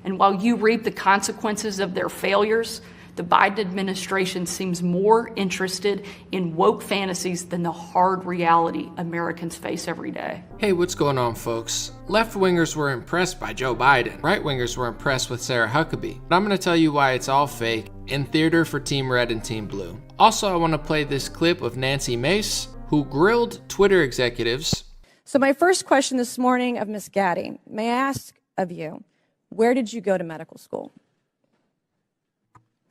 And while you reap the consequences of their failures, the Biden administration seems more interested in woke fantasies than the hard reality Americans face every day. Hey, what's going on, folks? Left-wingers were impressed by Joe Biden. Right-wingers were impressed with Sarah Huckabee. But I'm going to tell you why it's all fake in theater for Team Red and Team Blue. Also, I want to play this clip of Nancy Mace, who grilled Twitter executives. So my first question this morning of Ms. Gaddy, may I ask of you, where did you go to medical school?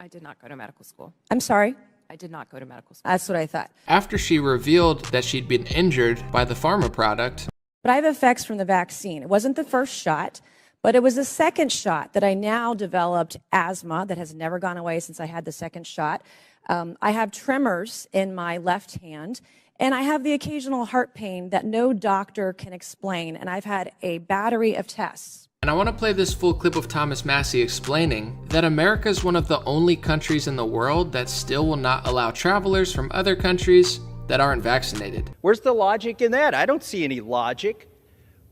I did not go to medical school. I'm sorry? I did not go to medical school. That's what I thought. After she revealed that she'd been injured by the pharma product. But I have effects from the vaccine. It wasn't the first shot, but it was the second shot that I now developed asthma that has never gone away since I had the second shot. I have tremors in my left hand, and I have the occasional heart pain that no doctor can explain, and I've had a battery of tests. And I want to play this full clip of Thomas Massie explaining that America is one of the only countries in the world that still will not allow travelers from other countries that aren't vaccinated. Where's the logic in that? I don't see any logic.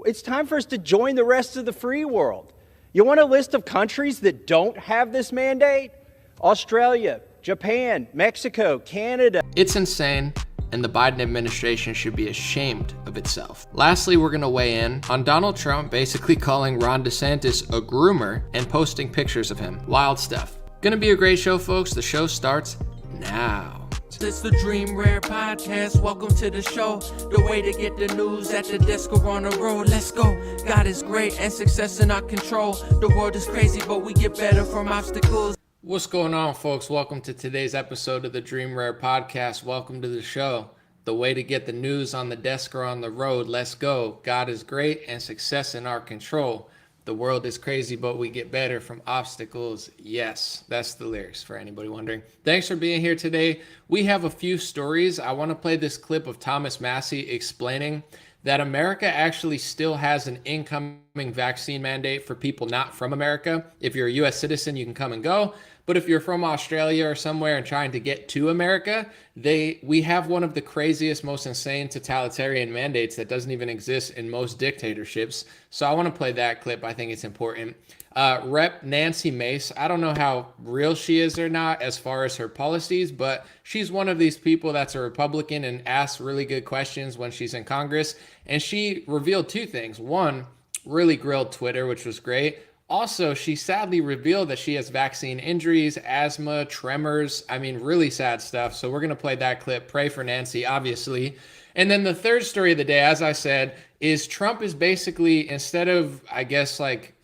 It's time for us to join the rest of the free world. You want a list of countries that don't have this mandate? Australia, Japan, Mexico, Canada. It's insane, and the Biden administration should be ashamed of itself. Lastly, we're gonna weigh in on Donald Trump basically calling Ron DeSantis a groomer and posting pictures of him. Wild stuff. Gonna be a great show, folks. The show starts now. It's the Dream Rare Podcast. Welcome to the show. The way to get the news at the desk or on the road. Let's go. God is great and success in our control. The world is crazy, but we get better from obstacles. What's going on, folks? Welcome to today's episode of the Dream Rare Podcast. Welcome to the show. The way to get the news on the desk or on the road. Let's go. God is great and success in our control. The world is crazy, but we get better from obstacles. Yes, that's the lyrics for anybody wondering. Thanks for being here today. We have a few stories. I want to play this clip of Thomas Massie explaining that America actually still has an incoming vaccine mandate for people not from America. If you're a U.S. citizen, you can come and go. But if you're from Australia or somewhere and trying to get to America, we have one of the craziest, most insane totalitarian mandates that doesn't even exist in most dictatorships. So I want to play that clip. I think it's important. Rep Nancy Mace, I don't know how real she is or not as far as her policies, but she's one of these people that's a Republican and asks really good questions when she's in Congress. And she revealed two things. One, really grilled Twitter, which was great. Also, she sadly revealed that she has vaccine injuries, asthma, tremors. I mean, really sad stuff. So we're going to play that clip. Pray for Nancy, obviously. And then the third story of the day, as I said, is Trump is basically, instead of, I guess, like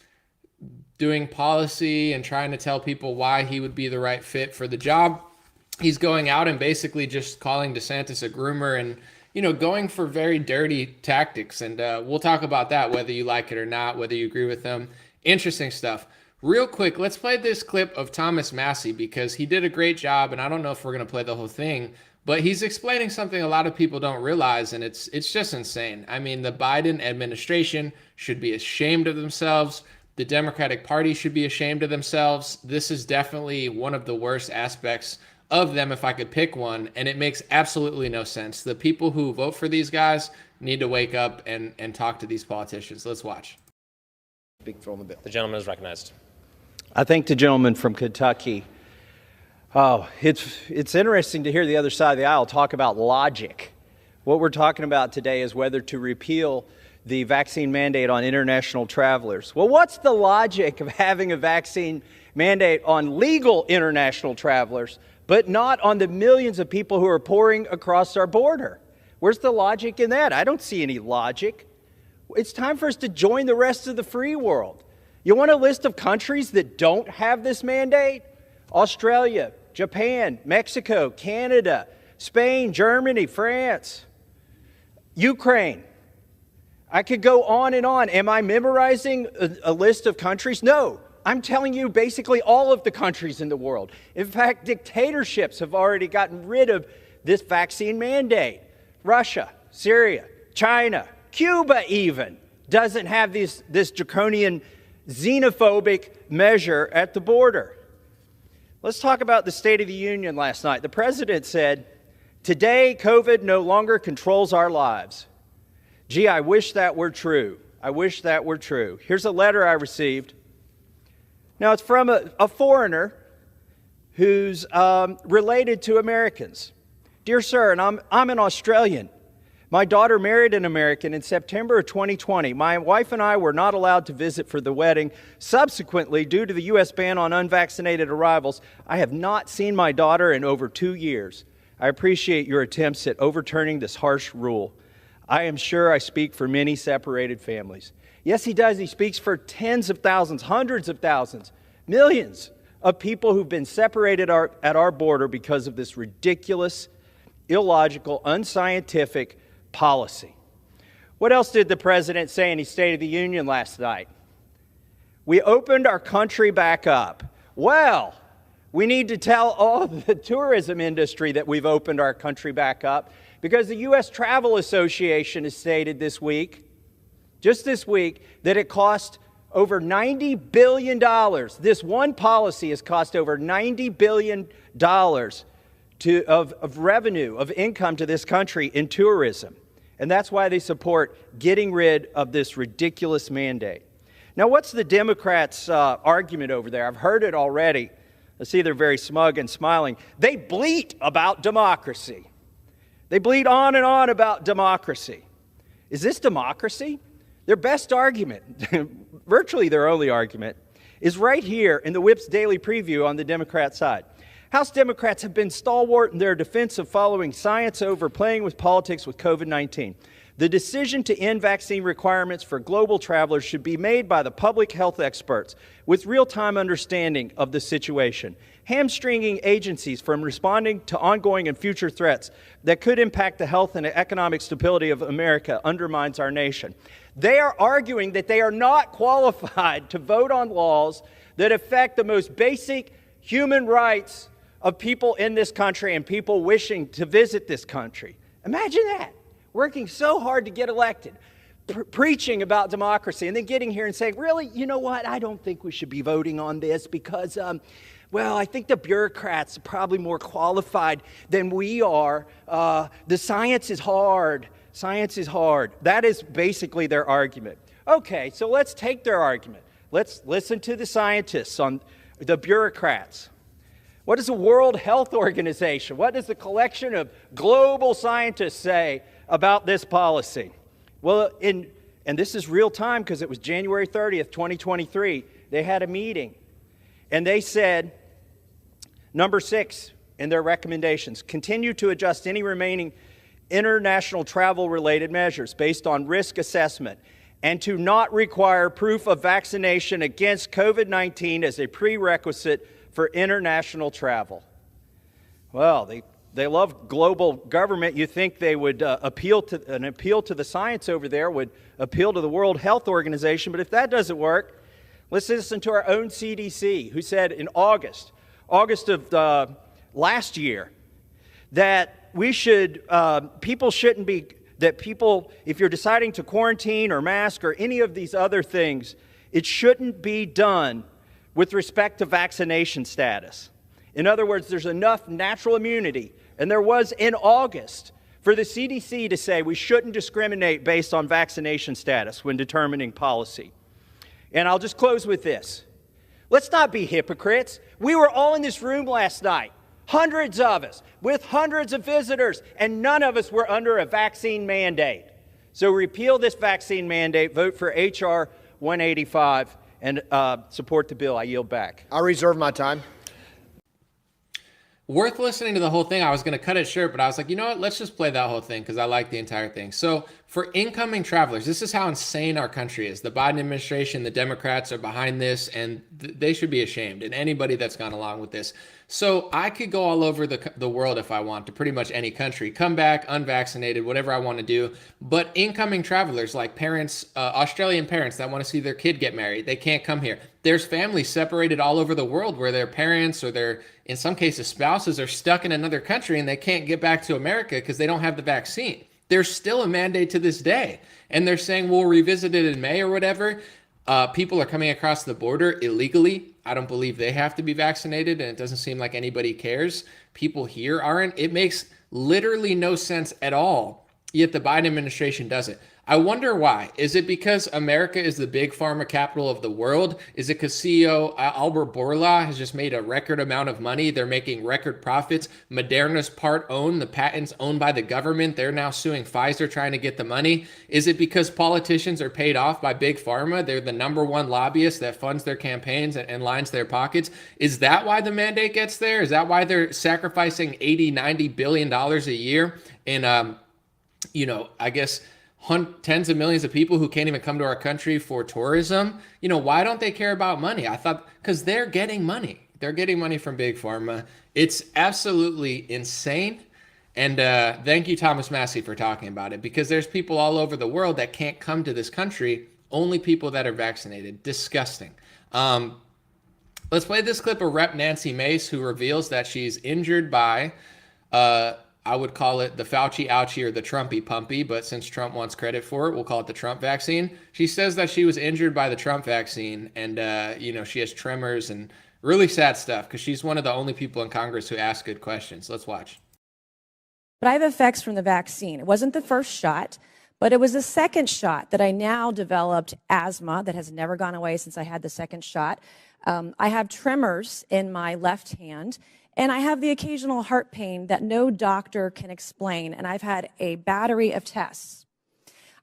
doing policy and trying to tell people why he would be the right fit for the job, he's going out and basically just calling DeSantis a groomer and, you know, going for very dirty tactics. And we'll talk about that, whether you like it or not, whether you agree with them. Interesting stuff. Real quick, let's play this clip of Thomas Massie because he did a great job, and I don't know if we're going to play the whole thing, but he's explaining something a lot of people don't realize, and it's just insane. I mean, the Biden administration should be ashamed of themselves. The Democratic Party should be ashamed of themselves. This is definitely one of the worst aspects of them, if I could pick one, and it makes absolutely no sense. The people who vote for these guys need to wake up and talk to these politicians. Let's watch. Big throw on the bill. The gentleman is recognized. I thank the gentleman from Kentucky. Oh, it's interesting to hear the other side of the aisle talk about logic. What we're talking about today is whether to repeal the vaccine mandate on international travelers. Well, what's the logic of having a vaccine mandate on legal international travelers, but not on the millions of people who are pouring across our border? Where's the logic in that? I don't see any logic. It's time for us to join the rest of the free world. You want a list of countries that don't have this mandate? Australia, Japan, Mexico, Canada, Spain, Germany, France, Ukraine. I could go on and on. Am I memorizing a list of countries? No. I'm telling you basically all of the countries in the world. In fact, dictatorships have already gotten rid of this vaccine mandate. Russia, Syria, China, Cuba even doesn't have this draconian xenophobic measure at the border. Let's talk about the State of the Union last night. The president said, "Today, COVID no longer controls our lives." Gee, I wish that were true. I wish that were true. Here's a letter I received Now, it's from a foreigner who's related to Americans. Dear sir, and I'm an Australian. My daughter married an American in September of 2020. My wife and I were not allowed to visit for the wedding. Subsequently, due to the U.S. ban on unvaccinated arrivals, I have not seen my daughter in over 2 years. I appreciate your attempts at overturning this harsh rule. I am sure I speak for many separated families. Yes, he does. He speaks for tens of thousands, hundreds of thousands, millions of people who've been separated at our border because of this ridiculous, illogical, unscientific policy. What else did the president say in his State of the Union last night? We opened our country back up. Well, we need to tell all the tourism industry that we've opened our country back up, because the U.S. Travel Association has stated this week, just this week, that it cost over $90 billion. This one policy has cost over $90 billion of revenue, of income to this country in tourism. And that's why they support getting rid of this ridiculous mandate. Now, what's the Democrats' argument over there? I've heard it already. I see they're very smug and smiling. They bleat about democracy. They bleat on and on about democracy. Is this democracy? Their best argument, virtually their only argument, is right here in the Whip's Daily Preview on the Democrat side. House Democrats have been stalwart in their defense of following science over playing with politics with COVID-19. The decision to end vaccine requirements for global travelers should be made by the public health experts with real-time understanding of the situation. Hamstringing agencies from responding to ongoing and future threats that could impact the health and economic stability of America undermines our nation. They are arguing that they are not qualified to vote on laws that affect the most basic human rights of people in this country and people wishing to visit this country. Imagine that, working so hard to get elected, preaching about democracy, and then getting here and saying, really, you know what, I don't think we should be voting on this because, well, I think the bureaucrats are probably more qualified than we are. The science is hard. Science is hard. That is basically their argument. Okay, so let's take their argument. Let's listen to the scientists, on the bureaucrats. What does the World Health Organization, what does the collection of global scientists say about this policy? Well, and this is real time because it was January 30th, 2023. They had a meeting, and they said, number 6 in their recommendations, continue to adjust any remaining international travel-related measures based on risk assessment and to not require proof of vaccination against COVID-19 as a prerequisite for international travel. Well, they love global government. You think they would appeal to the science over there, would appeal to the World Health Organization. But if that doesn't work, let's listen to our own CDC, who said in August of last year, that people shouldn't be, that people, if you're deciding to quarantine or mask or any of these other things, it shouldn't be done with respect to vaccination status. In other words, there's enough natural immunity, and there was in August, for the CDC to say we shouldn't discriminate based on vaccination status when determining policy. And I'll just close with this. Let's not be hypocrites. We were all in this room last night, hundreds of us, with hundreds of visitors, and none of us were under a vaccine mandate. So repeal this vaccine mandate, vote for H.R. 185, and support the bill. I yield back. I'll reserve my time. Worth listening to the whole thing. I was going to cut it short, but I was like, you know what? Let's just play that whole thing because I like the entire thing. So for incoming travelers, this is how insane our country is. The Biden administration, the Democrats are behind this, and they should be ashamed, and anybody that's gone along with this. So I could go all over the world if I want to, pretty much any country, come back unvaccinated, whatever I want to do. But incoming travelers, like parents, Australian parents that want to see their kid get married, they can't come here. There's families separated all over the world where their parents or their, in some cases, spouses are stuck in another country and they can't get back to America because they don't have the vaccine. There's still a mandate to this day. And they're saying we'll revisit it in May or whatever. People are coming across the border illegally. I don't believe they have to be vaccinated, and it doesn't seem like anybody cares. People here aren't. It makes literally no sense at all, yet the Biden administration does it. I wonder why. Is it because America is the big pharma capital of the world? Is it because CEO Albert Bourla has just made a record amount of money? They're making record profits. Moderna's part owned, the patents owned by the government. They're now suing Pfizer trying to get the money. Is it because politicians are paid off by big pharma? They're the number one lobbyist that funds their campaigns and lines their pockets. Is that why the mandate gets there? Is that why they're sacrificing $80-90 billion a year in, I guess, tens of millions of people who can't even come to our country for tourism? Why don't they care about money? I thought because they're getting money. They're getting money from big pharma. It's absolutely insane. And thank you, Thomas Massey, for talking about it, because there's people all over the world that can't come to this country, only people that are vaccinated. Disgusting. Let's play this clip of Rep. Nancy Mace, who reveals that she's injured by I would call it the Fauci ouchie or the Trumpy pumpy, but since Trump wants credit for it, we'll call it the Trump vaccine. She says that she was injured by the Trump vaccine, and she has tremors and really sad stuff because she's one of the only people in Congress who ask good questions. Let's watch. But I have effects from the vaccine. It wasn't the first shot, but it was the second shot that I now developed asthma that has never gone away since I had the second shot. I have tremors in my left hand. And I have the occasional heart pain that no doctor can explain, and I've had a battery of tests.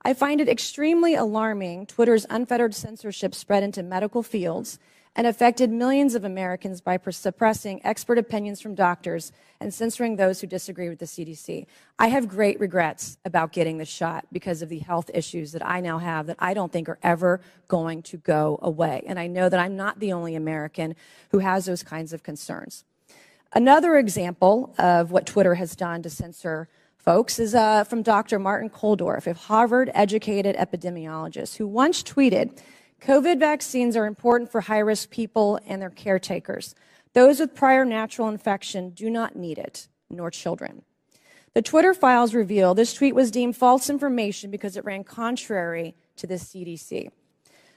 I find it extremely alarming Twitter's unfettered censorship spread into medical fields and affected millions of Americans by suppressing expert opinions from doctors and censoring those who disagree with the CDC. I have great regrets about getting the shot because of the health issues that I now have that I don't think are ever going to go away. And I know that I'm not the only American who has those kinds of concerns. Another example of what Twitter has done to censor folks is from Dr. Martin Koldorf, a Harvard-educated epidemiologist, who once tweeted, "COVID vaccines are important for high-risk people and their caretakers. Those with prior natural infection do not need it, nor children." The Twitter files reveal this tweet was deemed false information because it ran contrary to the CDC.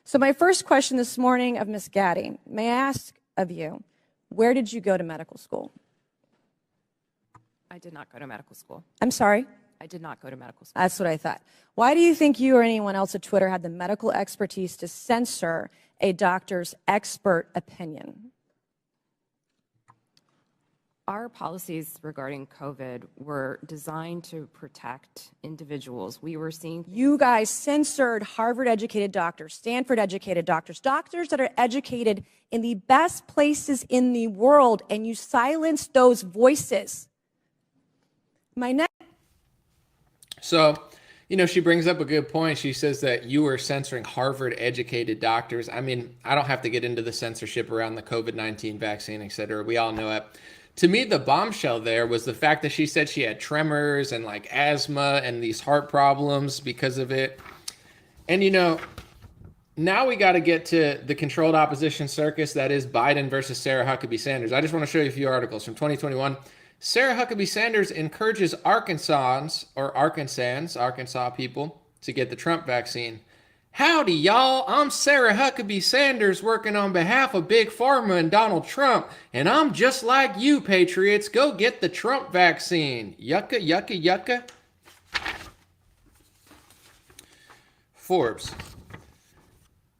So my first question this morning of Ms. Gaddy, may I ask of you, where did you go to medical school? I did not go to medical school. I'm sorry? I did not go to medical school. That's what I thought. Why do you think you or anyone else at Twitter had the medical expertise to censor a doctor's expert opinion? Our policies regarding COVID were designed to protect individuals. We were seeing... You guys censored Harvard-educated doctors, Stanford-educated doctors, doctors that are educated in the best places in the world, and you silenced those voices. So, she brings up a good point. She says that you were censoring Harvard-educated doctors. I mean, I don't have to get into the censorship around the COVID-19 vaccine, et cetera. We all know it. To me, the bombshell there was the fact that she said she had tremors and like asthma and these heart problems because of it. And, now we got to get to the controlled opposition circus that is Biden versus Sarah Huckabee Sanders. I just want to show you a few articles from 2021. Sarah Huckabee Sanders encourages Arkansans people to get the Trump vaccine. Howdy, y'all. I'm Sarah Huckabee Sanders working on behalf of Big Pharma and Donald Trump, and I'm just like you, patriots. Go get the Trump vaccine. Yucca, yucca, yucca. Forbes.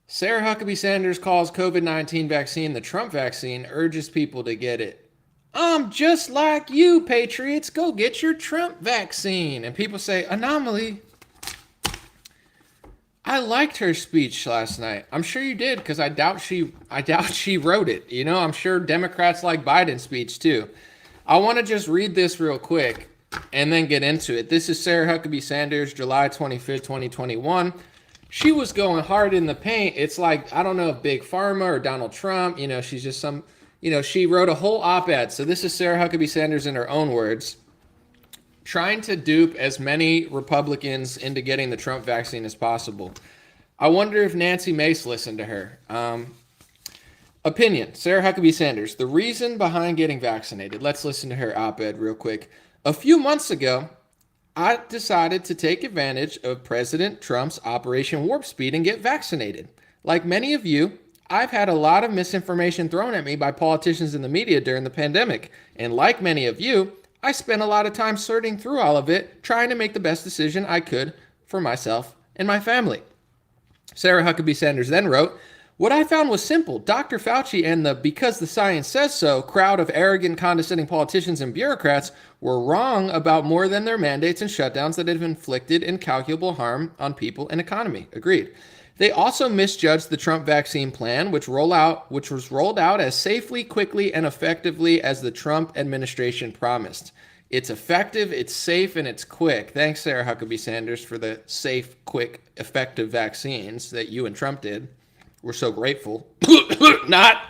Sarah Huckabee Sanders calls COVID-19 vaccine the Trump vaccine, urges people to get it. I'm just like you, patriots. Go get your Trump vaccine. And people say, anomaly. I liked her speech last night. I'm sure you did, because I doubt she wrote it. I'm sure Democrats like Biden's speech too. I want to just read this real quick and then get into it. This is Sarah Huckabee Sanders, July 25th, 2021. She was going hard in the paint. It's like, I don't know if Big Pharma or Donald Trump, she's just some, she wrote a whole op-ed. So this is Sarah Huckabee Sanders in her own words, trying to dupe as many Republicans into getting the Trump vaccine as possible. I wonder if Nancy Mace listened to her. Opinion, Sarah Huckabee Sanders, the reason behind getting vaccinated. Let's listen to her op-ed real quick. A few months ago, I decided to take advantage of President Trump's Operation Warp Speed and get vaccinated. Like many of you, I've had a lot of misinformation thrown at me by politicians in the media during the pandemic. And like many of you, I spent a lot of time sorting through all of it, trying to make the best decision I could for myself and my family. Sarah Huckabee Sanders then wrote, "What I found was simple. Dr. Fauci and the because the science says so crowd of arrogant, condescending politicians and bureaucrats were wrong about more than their mandates and shutdowns that have inflicted incalculable harm on people and economy." Agreed. They also misjudged the Trump vaccine plan, which was rolled out as safely, quickly, and effectively as the Trump administration promised. It's effective, it's safe, and it's quick. Thanks, Sarah Huckabee Sanders, for the safe, quick, effective vaccines that you and Trump did. We're so grateful. Not.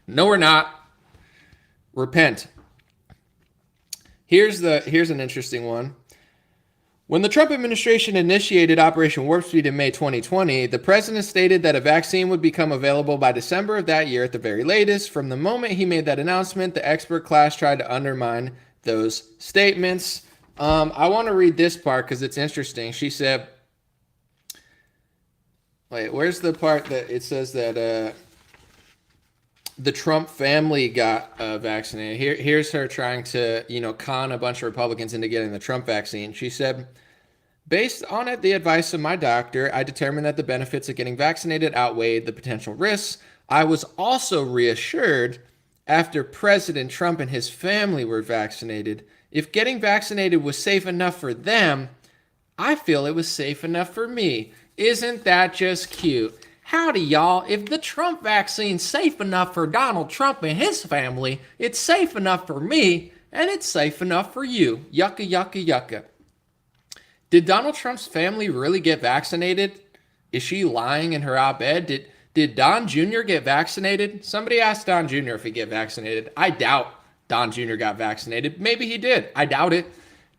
No, we're not. Repent. Here's an interesting one. When the Trump administration initiated Operation Warp Speed in May 2020, the president stated that a vaccine would become available by December of that year at the very latest. From the moment he made that announcement, the expert class tried to undermine those statements. I want to read this part because it's interesting. She said, wait, where's the part that it says that the Trump family got vaccinated? Here's her trying to, con a bunch of Republicans into getting the Trump vaccine. She said, "Based on the advice of my doctor, I determined that the benefits of getting vaccinated outweighed the potential risks. I was also reassured after President Trump and his family were vaccinated. If getting vaccinated was safe enough for them, I feel it was safe enough for me." Isn't that just cute? Howdy, y'all. If the Trump vaccine's safe enough for Donald Trump and his family, it's safe enough for me, and it's safe enough for you. Yucca, yucca, yucca. Did Donald Trump's family really get vaccinated? Is she lying in her op-ed? Did Don Jr. get vaccinated? Somebody asked Don Jr. if he get vaccinated. I doubt Don Jr. got vaccinated. Maybe he did. I doubt it.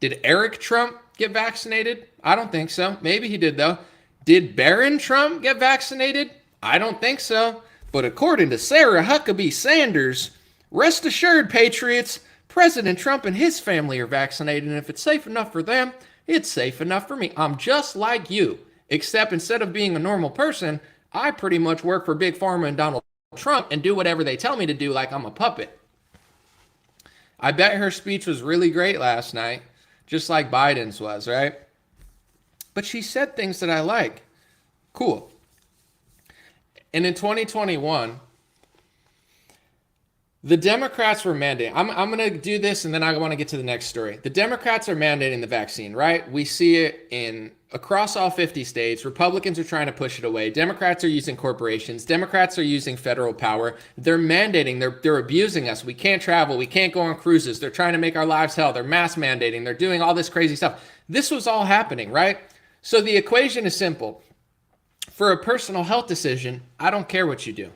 Did Eric Trump get vaccinated? I don't think so. Maybe he did, though. Did Barron Trump get vaccinated? I don't think so. But according to Sarah Huckabee Sanders, rest assured, patriots, President Trump and his family are vaccinated, and if it's safe enough for them, it's safe enough for me. I'm just like you, except instead of being a normal person, I pretty much work for Big Pharma and Donald Trump and do whatever they tell me to do like I'm a puppet. I bet her speech was really great last night, just like Biden's was, right? But she said things that I like. Cool. And in 2021, the Democrats were mandating. I'm going to do this and then I want to get to the next story. The Democrats are mandating the vaccine, right? We see it across all 50 states. Republicans are trying to push it away. Democrats are using corporations. Democrats are using federal power. They're mandating. They're abusing us. We can't travel. We can't go on cruises. They're trying to make our lives hell. They're mass mandating. They're doing all this crazy stuff. This was all happening, right? So the equation is simple. For a personal health decision, I don't care what you do.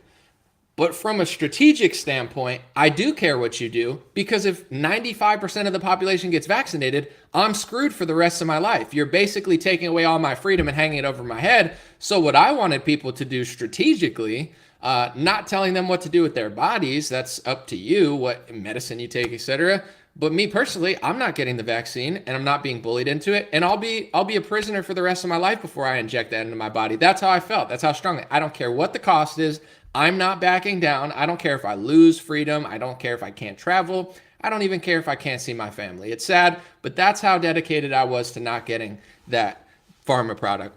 But from a strategic standpoint, I do care what you do, because if 95% of the population gets vaccinated, I'm screwed for the rest of my life. You're basically taking away all my freedom and hanging it over my head. So what I wanted people to do strategically, not telling them what to do with their bodies, that's up to you, what medicine you take, etc. But me personally, I'm not getting the vaccine and I'm not being bullied into it. And I'll be a prisoner for the rest of my life before I inject that into my body. That's how I felt. That's how strongly. I don't care what the cost is. I'm not backing down. I don't care if I lose freedom. I don't care if I can't travel. I don't even care if I can't see my family. It's sad, but that's how dedicated I was to not getting that pharma product.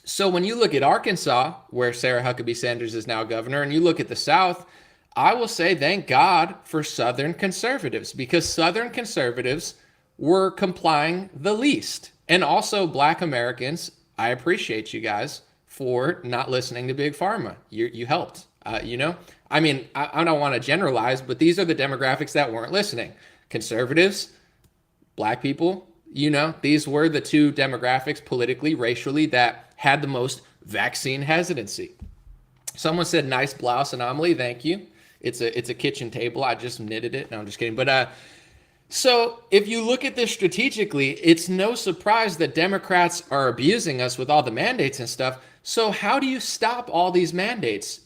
So when you look at Arkansas, where Sarah Huckabee Sanders is now governor, and you look at the South, I will say thank God for Southern conservatives, because Southern conservatives were complying the least. And also Black Americans, I appreciate you guys for not listening to Big Pharma. You helped, I mean, I don't want to generalize, but these are the demographics that weren't listening. Conservatives, Black people, these were the two demographics politically, racially, that had the most vaccine hesitancy. Someone said, nice blouse anomaly. Thank you. It's a kitchen table. I just knitted it. No, I'm just kidding. But so if you look at this strategically, it's no surprise that Democrats are abusing us with all the mandates and stuff. So how do you stop all these mandates?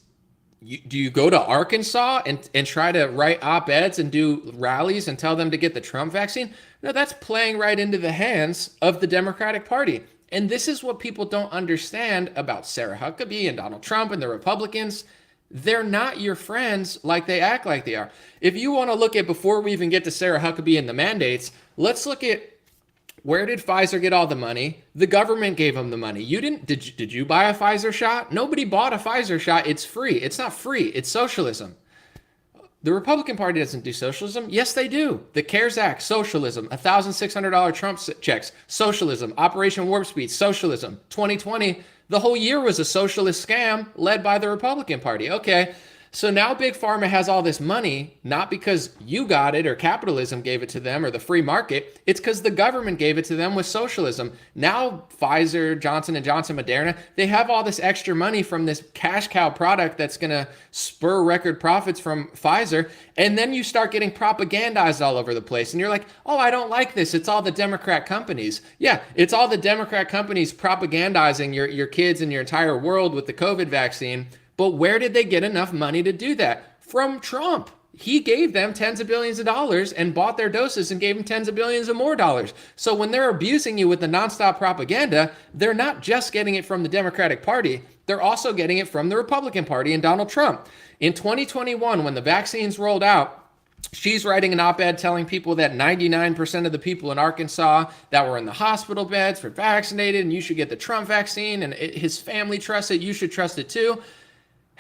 Do you go to Arkansas and try to write op-eds and do rallies and tell them to get the Trump vaccine? No, that's playing right into the hands of the Democratic Party. And this is what people don't understand about Sarah Huckabee and Donald Trump and the Republicans. They're not your friends like they act like they are. If you want to look at, before we even get to Sarah Huckabee and the mandates, let's look at Where did Pfizer get all the money? The government gave them the money. You didn't. Did you buy a Pfizer shot? Nobody bought a Pfizer shot. It's free. It's not free. It's socialism. The Republican Party doesn't do socialism. Yes, they do. The CARES Act, socialism. $1,600 Trump checks, socialism. Operation Warp Speed, socialism. 2020, the whole year was a socialist scam led by the Republican Party. Okay, so now Big Pharma has all this money, not because you got it or capitalism gave it to them or the free market. It's because the government gave it to them with socialism. Now Pfizer, Johnson & Johnson, Moderna, they have all this extra money from this cash cow product that's going to spur record profits from Pfizer. And then you start getting propagandized all over the place. And you're like, oh, I don't like this. It's all the Democrat companies. Yeah, it's all the Democrat companies propagandizing your kids and your entire world with the COVID vaccine. But where did they get enough money to do that? From Trump. He gave them tens of billions of dollars and bought their doses and gave them tens of billions of more dollars. So when they're abusing you with the nonstop propaganda, they're not just getting it from the Democratic Party. They're also getting it from the Republican Party and Donald Trump. In 2021, when the vaccines rolled out, she's writing an op-ed telling people that 99% of the people in Arkansas that were in the hospital beds were vaccinated and you should get the Trump vaccine and his family trusts it. You should trust it too.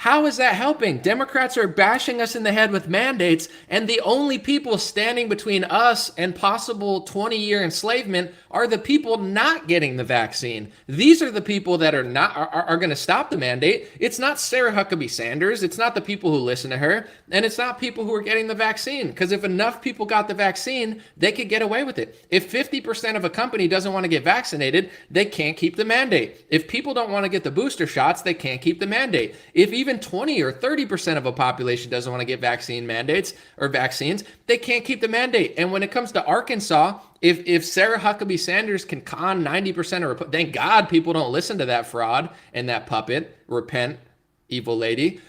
How is that helping? Democrats are bashing us in the head with mandates, and the only people standing between us and possible 20-year enslavement are the people not getting the vaccine. These are the people that are going to stop the mandate. It's not Sarah Huckabee Sanders. It's not the people who listen to her, and it's not people who are getting the vaccine. Because if enough people got the vaccine, they could get away with it. If 50% of a company doesn't want to get vaccinated, they can't keep the mandate. If people don't want to get the booster shots, they can't keep the mandate. If even 20 or 30% of a population doesn't want to get vaccine mandates or vaccines, they can't keep the mandate. And when it comes to Arkansas, if Sarah Huckabee Sanders can con 90% of, thank God people don't listen to that fraud and that puppet. Repent, evil lady.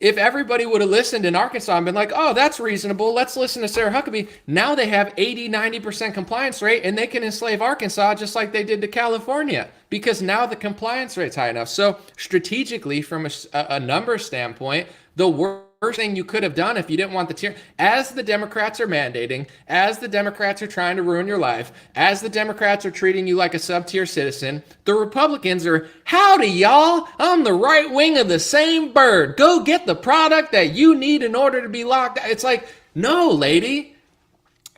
If everybody would have listened in Arkansas and been like, oh, that's reasonable, let's listen to Sarah Huckabee, now they have 80, 90% compliance rate and they can enslave Arkansas just like they did to California because now the compliance rate's high enough. So strategically, from a numbers standpoint, the worst thing you could have done if you didn't want the tier, as the Democrats are mandating, as the Democrats are trying to ruin your life, as the Democrats are treating you like a sub-tier citizen, the Republicans are, howdy y'all, I'm the right wing of the same bird. Go get the product that you need in order to be locked out. It's like, no, lady.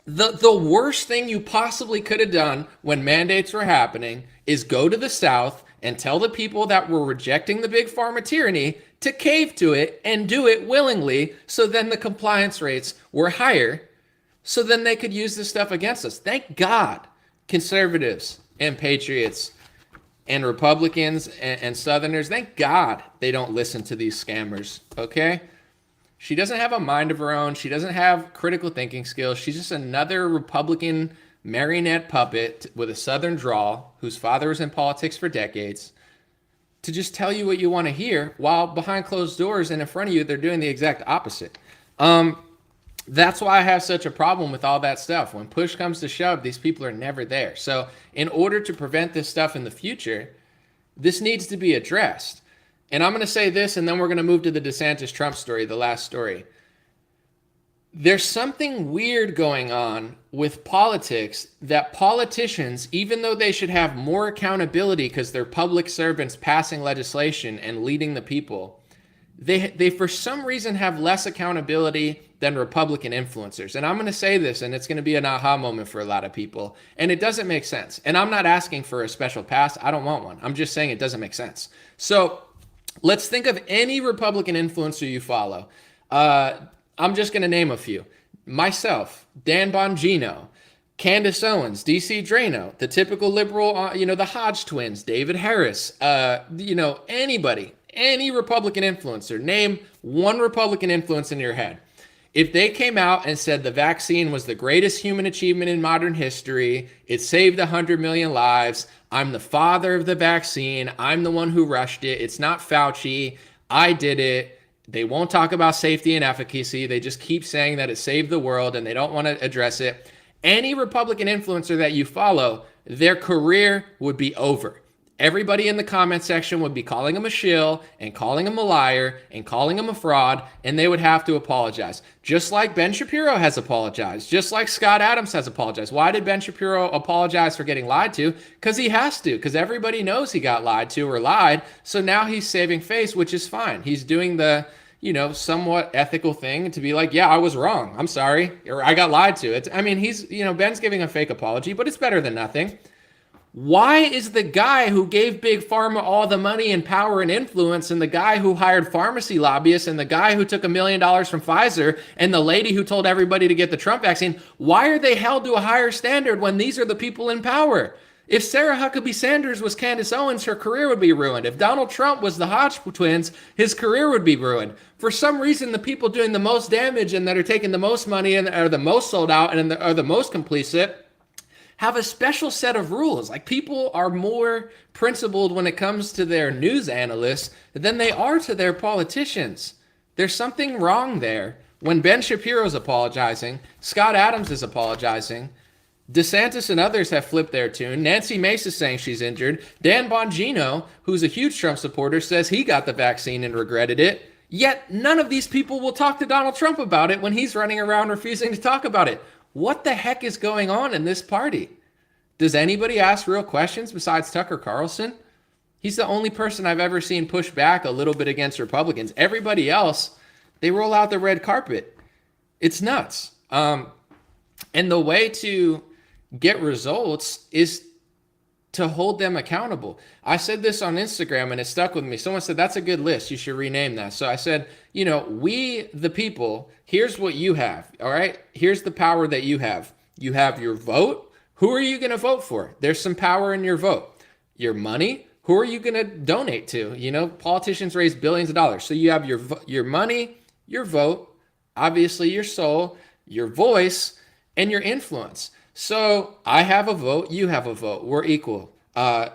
The worst thing you possibly could have done when mandates were happening is go to the South and tell the people that were rejecting the big pharma tyranny to cave to it and do it willingly, so then the compliance rates were higher, so then they could use this stuff against us. Thank God conservatives and patriots and Republicans and Southerners, thank God they don't listen to these scammers, okay? She doesn't have a mind of her own. She doesn't have critical thinking skills. She's just another Republican marionette puppet with a Southern drawl whose father was in politics for decades to just tell you what you want to hear while behind closed doors and in front of you, they're doing the exact opposite. That's why I have such a problem with all that stuff. When push comes to shove, these people are never there. So in order to prevent this stuff in the future, this needs to be addressed. And I'm going to say this, and then we're going to move to the DeSantis Trump story, the last story. There's something weird going on with politics that politicians, even though they should have more accountability because they're public servants passing legislation and leading the people, they for some reason have less accountability than Republican influencers. And I'm going to say this, and it's going to be an aha moment for a lot of people. And it doesn't make sense. And I'm not asking for a special pass. I don't want one. I'm just saying it doesn't make sense. So let's think of any Republican influencer you follow. I'm just going to name a few. Myself, Dan Bongino, Candace Owens, DC Drano, the typical liberal, the Hodge twins, David Harris, anybody, any Republican influencer. Name one Republican influence in your head. If they came out and said the vaccine was the greatest human achievement in modern history, it saved 100 million lives, I'm the father of the vaccine, I'm the one who rushed it, it's not Fauci, I did it. They won't talk about safety and efficacy. They just keep saying that it saved the world and they don't want to address it. Any Republican influencer that you follow, their career would be over. everybody in the comment section would be calling him a shill and calling him a liar and calling him a fraud, and they would have to apologize. Just like Ben Shapiro has apologized, just like Scott Adams has apologized. Why did Ben Shapiro apologize for getting lied to? Because he has to, because everybody knows he got lied to or lied. So now he's saving face, which is fine. He's doing the, somewhat ethical thing to be like, yeah, I was wrong. I'm sorry. Or I got lied to. Ben's giving a fake apology, but it's better than nothing. Why is the guy who gave Big Pharma all the money and power and influence, and the guy who hired pharmacy lobbyists, and the guy who took $1 million from Pfizer, and the lady who told everybody to get the Trump vaccine, why are they held to a higher standard when these are the people in power? If Sarah Huckabee Sanders was Candace Owens, her career would be ruined. If Donald Trump was the Hodge twins, his career would be ruined. For some reason, the people doing the most damage and that are taking the most money and are the most sold out and are the most complicit have a special set of rules. Like, people are more principled when it comes to their news analysts than they are to their politicians. There's something wrong there. When Ben Shapiro's apologizing, Scott Adams is apologizing, DeSantis and others have flipped their tune. Nancy Mace is saying she's injured. Dan Bongino, who's a huge Trump supporter, says he got the vaccine and regretted it. Yet none of these people will talk to Donald Trump about it when he's running around refusing to talk about it. What the heck is going on in this party? Does anybody ask real questions besides Tucker Carlson? He's the only person I've ever seen push back a little bit against Republicans. Everybody else, they roll out the red carpet. It's nuts. And the way to get results is to hold them accountable. I said this on Instagram and it stuck with me. Someone said, that's a good list. You should rename that. So I said, we, the people, here's what you have. All right. Here's the power that you have. You have your vote. Who are you going to vote for? There's some power in your vote. Your money. Who are you going to donate to? Politicians raise billions of dollars. So you have your money, your vote, obviously your soul, your voice, and your influence. So I have a vote, you have a vote. We're equal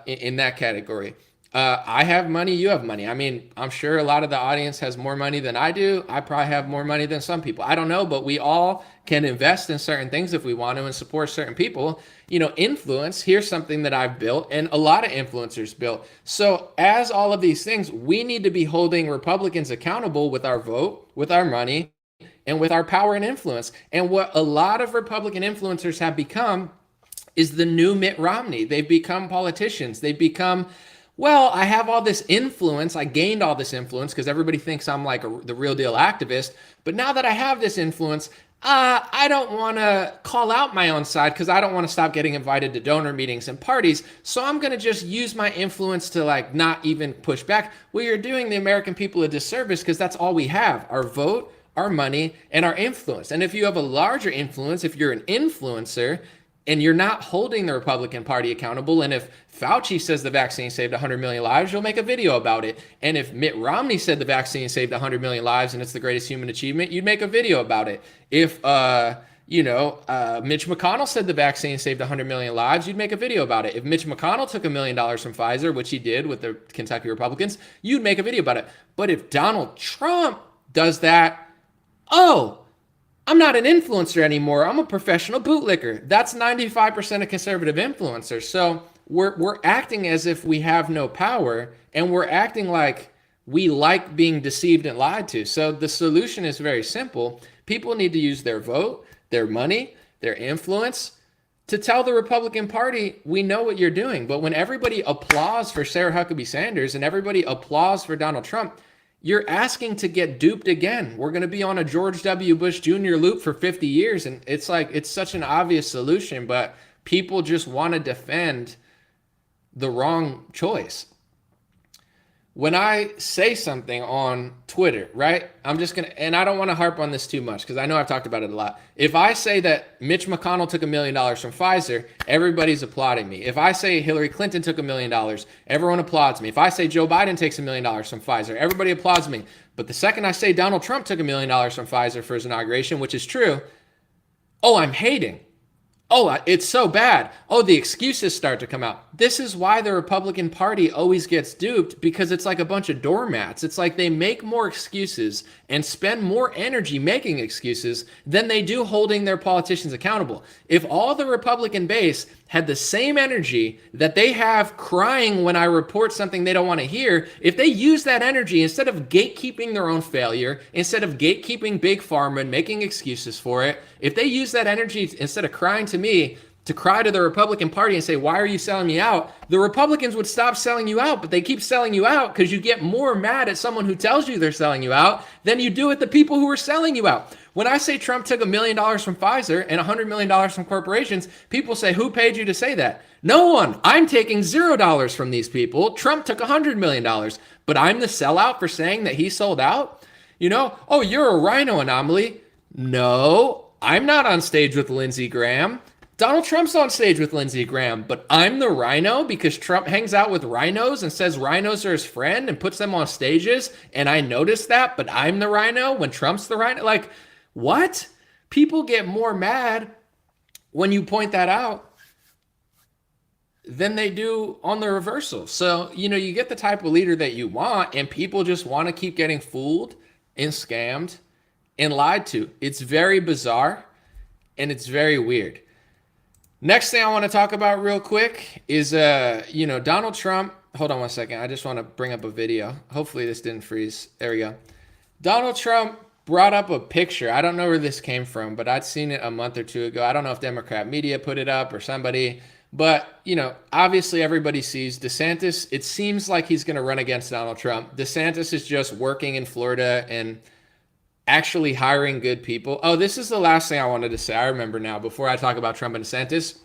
in that category. I have money, you have money. I mean, I'm sure a lot of the audience has more money than I do. I probably have more money than some people. I don't know, but we all can invest in certain things if we want to and support certain people. Influence, here's something that I've built and a lot of influencers built. So as all of these things, we need to be holding Republicans accountable with our vote, with our money, and with our power and influence. And what a lot of Republican influencers have become is the new Mitt Romney. They've become politicians. They've become, well, I have all this influence. I gained all this influence because everybody thinks I'm like the real deal activist. But now that I have this influence, I don't want to call out my own side because I don't want to stop getting invited to donor meetings and parties. So I'm going to just use my influence to not even push back. Well, you're doing the American people a disservice because that's all we have, our vote, our money, and our influence. And if you have a larger influence, if you're an influencer and you're not holding the Republican Party accountable, and if Fauci says the vaccine saved 100 million lives, you'll make a video about it. And if Mitt Romney said the vaccine saved 100 million lives and it's the greatest human achievement, you'd make a video about it. If Mitch McConnell said the vaccine saved 100 million lives, you'd make a video about it. If Mitch McConnell took $1 million from Pfizer, which he did with the Kentucky Republicans, you'd make a video about it. But if Donald Trump does that, oh, I'm not an influencer anymore. I'm a professional bootlicker. That's 95% of conservative influencers. So we're acting as if we have no power, and we're acting like we like being deceived and lied to. So the solution is very simple. People need to use their vote, their money, their influence to tell the Republican Party, we know what you're doing. But when everybody applauds for Sarah Huckabee Sanders and everybody applauds for Donald Trump, you're asking to get duped again. We're going to be on a George W. Bush Jr. loop for 50 years. And it's such an obvious solution, but people just want to defend the wrong choice. When I say something on Twitter, right, I'm just going to, and I don't want to harp on this too much because I know I've talked about it a lot. If I say that Mitch McConnell took $1 million from Pfizer, everybody's applauding me. If I say Hillary Clinton took $1 million, everyone applauds me. If I say Joe Biden takes $1 million from Pfizer, everybody applauds me. But the second I say Donald Trump took $1 million from Pfizer for his inauguration, which is true, oh, I'm hating. Oh, it's so bad. Oh, the excuses start to come out. This is why the Republican Party always gets duped, because it's like a bunch of doormats. It's like they make more excuses and spend more energy making excuses than they do holding their politicians accountable. If all the Republican base had the same energy that they have crying when I report something they don't want to hear, if they use that energy instead of gatekeeping their own failure, instead of gatekeeping Big Pharma and making excuses for it, if they use that energy instead of crying to me, to cry to the Republican Party and say, why are you selling me out? The Republicans would stop selling you out, but they keep selling you out because you get more mad at someone who tells you they're selling you out than you do at the people who are selling you out. When I say Trump took $1 million from Pfizer and $100 million from corporations, people say, who paid you to say that? No one. I'm taking $0 from these people. Trump took $100 million, but I'm the sellout for saying that he sold out? You know, oh, you're a rhino anomaly. No, I'm not on stage with Lindsey Graham. Donald Trump's on stage with Lindsey Graham, but I'm the rhino because Trump hangs out with rhinos and says rhinos are his friend and puts them on stages. And I noticed that, but I'm the rhino when Trump's the rhino. Like, what? People get more mad when you point that out than they do on the reversal. So, you know, you get the type of leader that you want, and people just want to keep getting fooled and scammed and lied to. It's very bizarre and it's very weird. Next thing I want to talk about real quick is, Donald Trump. Hold on one second. I just want to bring up a video. Hopefully this didn't freeze. There we go. Donald Trump brought up a picture. I don't know where this came from, but I'd seen it a month or two ago. I don't know if Democrat media put it up or somebody, but, obviously everybody sees DeSantis. It seems like he's going to run against Donald Trump. DeSantis is just working in Florida and actually hiring good people. Oh, this is the last thing I wanted to say. I remember now, before I talk about Trump and DeSantis.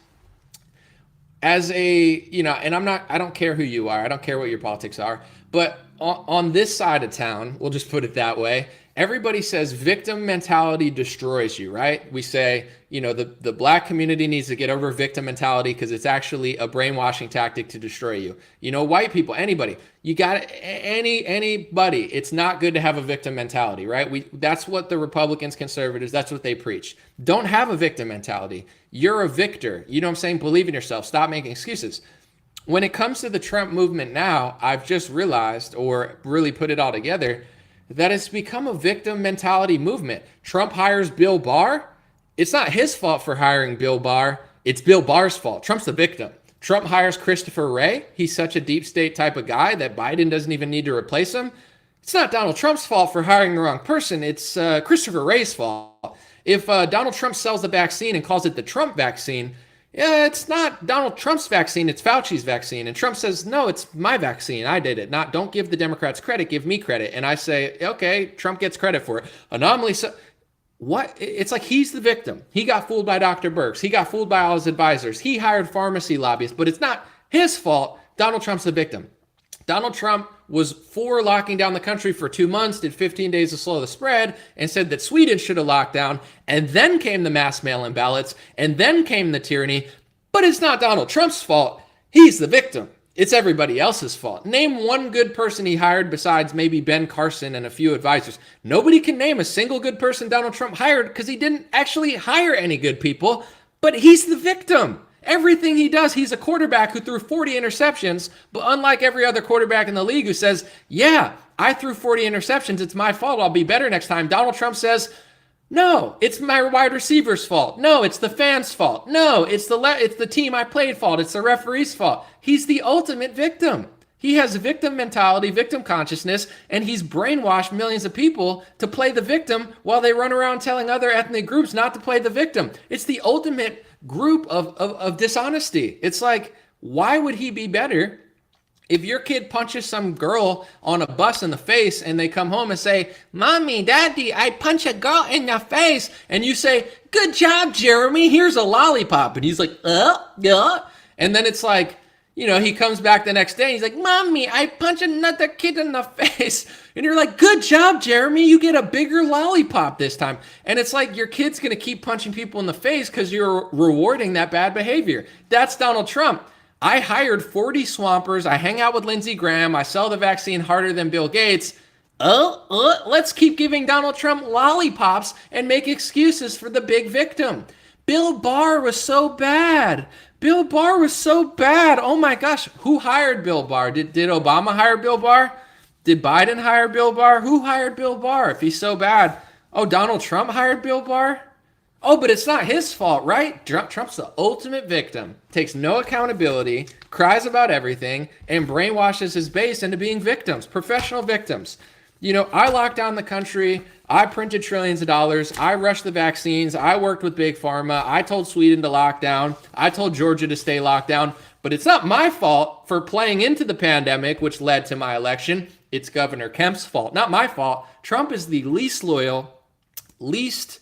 As and I don't care who you are. I don't care what your politics are. But on this side of town, we'll just put it that way, everybody says victim mentality destroys you, right? We say, the black community needs to get over victim mentality because it's actually a brainwashing tactic to destroy you. White people, anybody, you got anybody. It's not good to have a victim mentality, right? That's what the Republicans, conservatives, that's what they preach. Don't have a victim mentality. You're a victor. You know what I'm saying? Believe in yourself. Stop making excuses. When it comes to the Trump movement now, I've just realized, or really put it all together, that it's become a victim mentality movement. Trump hires Bill Barr. It's not his fault for hiring Bill Barr. It's Bill Barr's fault. Trump's the victim. Trump hires Christopher Wray. He's such a deep state type of guy that Biden doesn't even need to replace him. It's not Donald Trump's fault for hiring the wrong person. It's Christopher Wray's fault. If Donald Trump sells the vaccine and calls it the Trump vaccine, it's not Donald Trump's vaccine, it's Fauci's vaccine. And Trump says, no, it's my vaccine. I did it. Don't give the Democrats credit, give me credit. And I say, okay, Trump gets credit for it. Anomaly. So what? It's like he's the victim. He got fooled by Dr. Birx. He got fooled by all his advisors. He hired pharmacy lobbyists, but it's not his fault. Donald Trump's the victim. Donald Trump was for locking down the country for 2 months, did 15 days to slow the spread, and said that Sweden should have locked down. And then came the mass mail-in ballots, and then came the tyranny. But it's not Donald Trump's fault. He's the victim. It's everybody else's fault. Name one good person he hired besides maybe Ben Carson and a few advisors. Nobody can name a single good person Donald Trump hired because he didn't actually hire any good people, but he's the victim. Everything he does, he's a quarterback who threw 40 interceptions, but unlike every other quarterback in the league who says, yeah, I threw 40 interceptions, it's my fault, I'll be better next time, Donald Trump says, no, it's my wide receiver's fault. No, it's the fans' fault. No, it's the team I played fault. It's the referee's fault. He's the ultimate victim. He has victim mentality, victim consciousness, and he's brainwashed millions of people to play the victim while they run around telling other ethnic groups not to play the victim. It's the ultimate group of dishonesty. It's like, why would he be better if your kid punches some girl on a bus in the face and they come home and say, Mommy, Daddy, I punch a girl in the face. And you say, good job, Jeremy. Here's a lollipop. And he's like, yeah. And then it's like, he comes back the next day and he's like, Mommy, I punch another kid in the face. And you're like, good job, Jeremy. You get a bigger lollipop this time. And it's like your kid's going to keep punching people in the face because you're rewarding that bad behavior. That's Donald Trump. I hired 40 swampers. I hang out with Lindsey Graham. I sell the vaccine harder than Bill Gates. Let's keep giving Donald Trump lollipops and make excuses for the big victim. Bill Barr was so bad. Bill Barr was so bad. Oh my gosh. Who hired Bill Barr? Did Obama hire Bill Barr? Did Biden hire Bill Barr? Who hired Bill Barr if he's so bad? Oh, Donald Trump hired Bill Barr? Oh, but it's not his fault, right? Trump's the ultimate victim. Takes no accountability, cries about everything, and brainwashes his base into being victims, professional victims. You know, I locked down the country. I printed trillions of dollars. I rushed the vaccines. I worked with Big Pharma. I told Sweden to lock down. I told Georgia to stay locked down. But it's not my fault for playing into the pandemic, which led to my election. It's Governor Kemp's fault, not my fault. Trump is the least loyal, least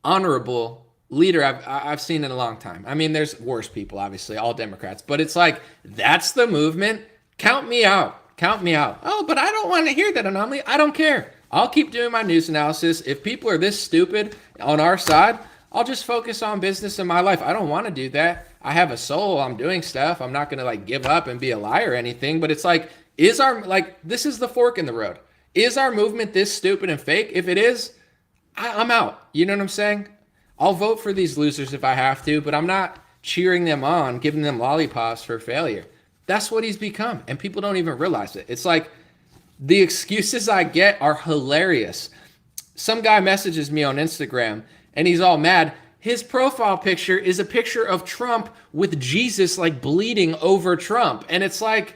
honorable leader I've seen in a long time. I mean, there's worse people, obviously, all Democrats. But it's like, that's the movement. Count me out. Count me out. Oh, but I don't want to hear that anomaly. I don't care. I'll keep doing my news analysis. If people are this stupid on our side, I'll just focus on business in my life. I don't want to do that. I have a soul. I'm doing stuff. I'm not going to like give up and be a liar or anything. But it's like, this is the fork in the road. Is our movement this stupid and fake? If it is, I'm out. You know what I'm saying? I'll vote for these losers if I have to, but I'm not cheering them on, giving them lollipops for failure. That's what he's become, and people don't even realize it. It's like the excuses I get are hilarious. Some guy messages me on Instagram, and he's all mad. His profile picture is a picture of Trump with Jesus like bleeding over Trump, and it's like,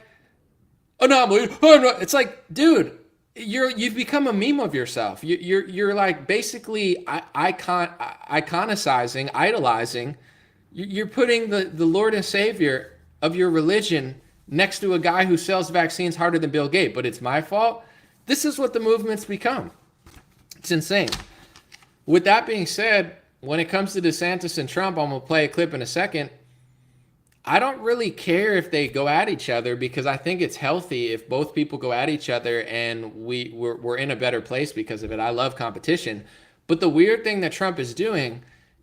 anomaly. Oh, no. It's like, dude, you've become a meme of yourself. You're like basically iconicizing, idolizing. You're putting the Lord and Savior of your religion next to a guy who sells vaccines harder than Bill Gates, but it's my fault. This is what the movement's become. It's insane. With that being said, when it comes to DeSantis and Trump, I'm going to play a clip in a second. I don't really care if they go at each other because I think it's healthy if both people go at each other and we're in a better place because of it. I love competition. But the weird thing that Trump is doing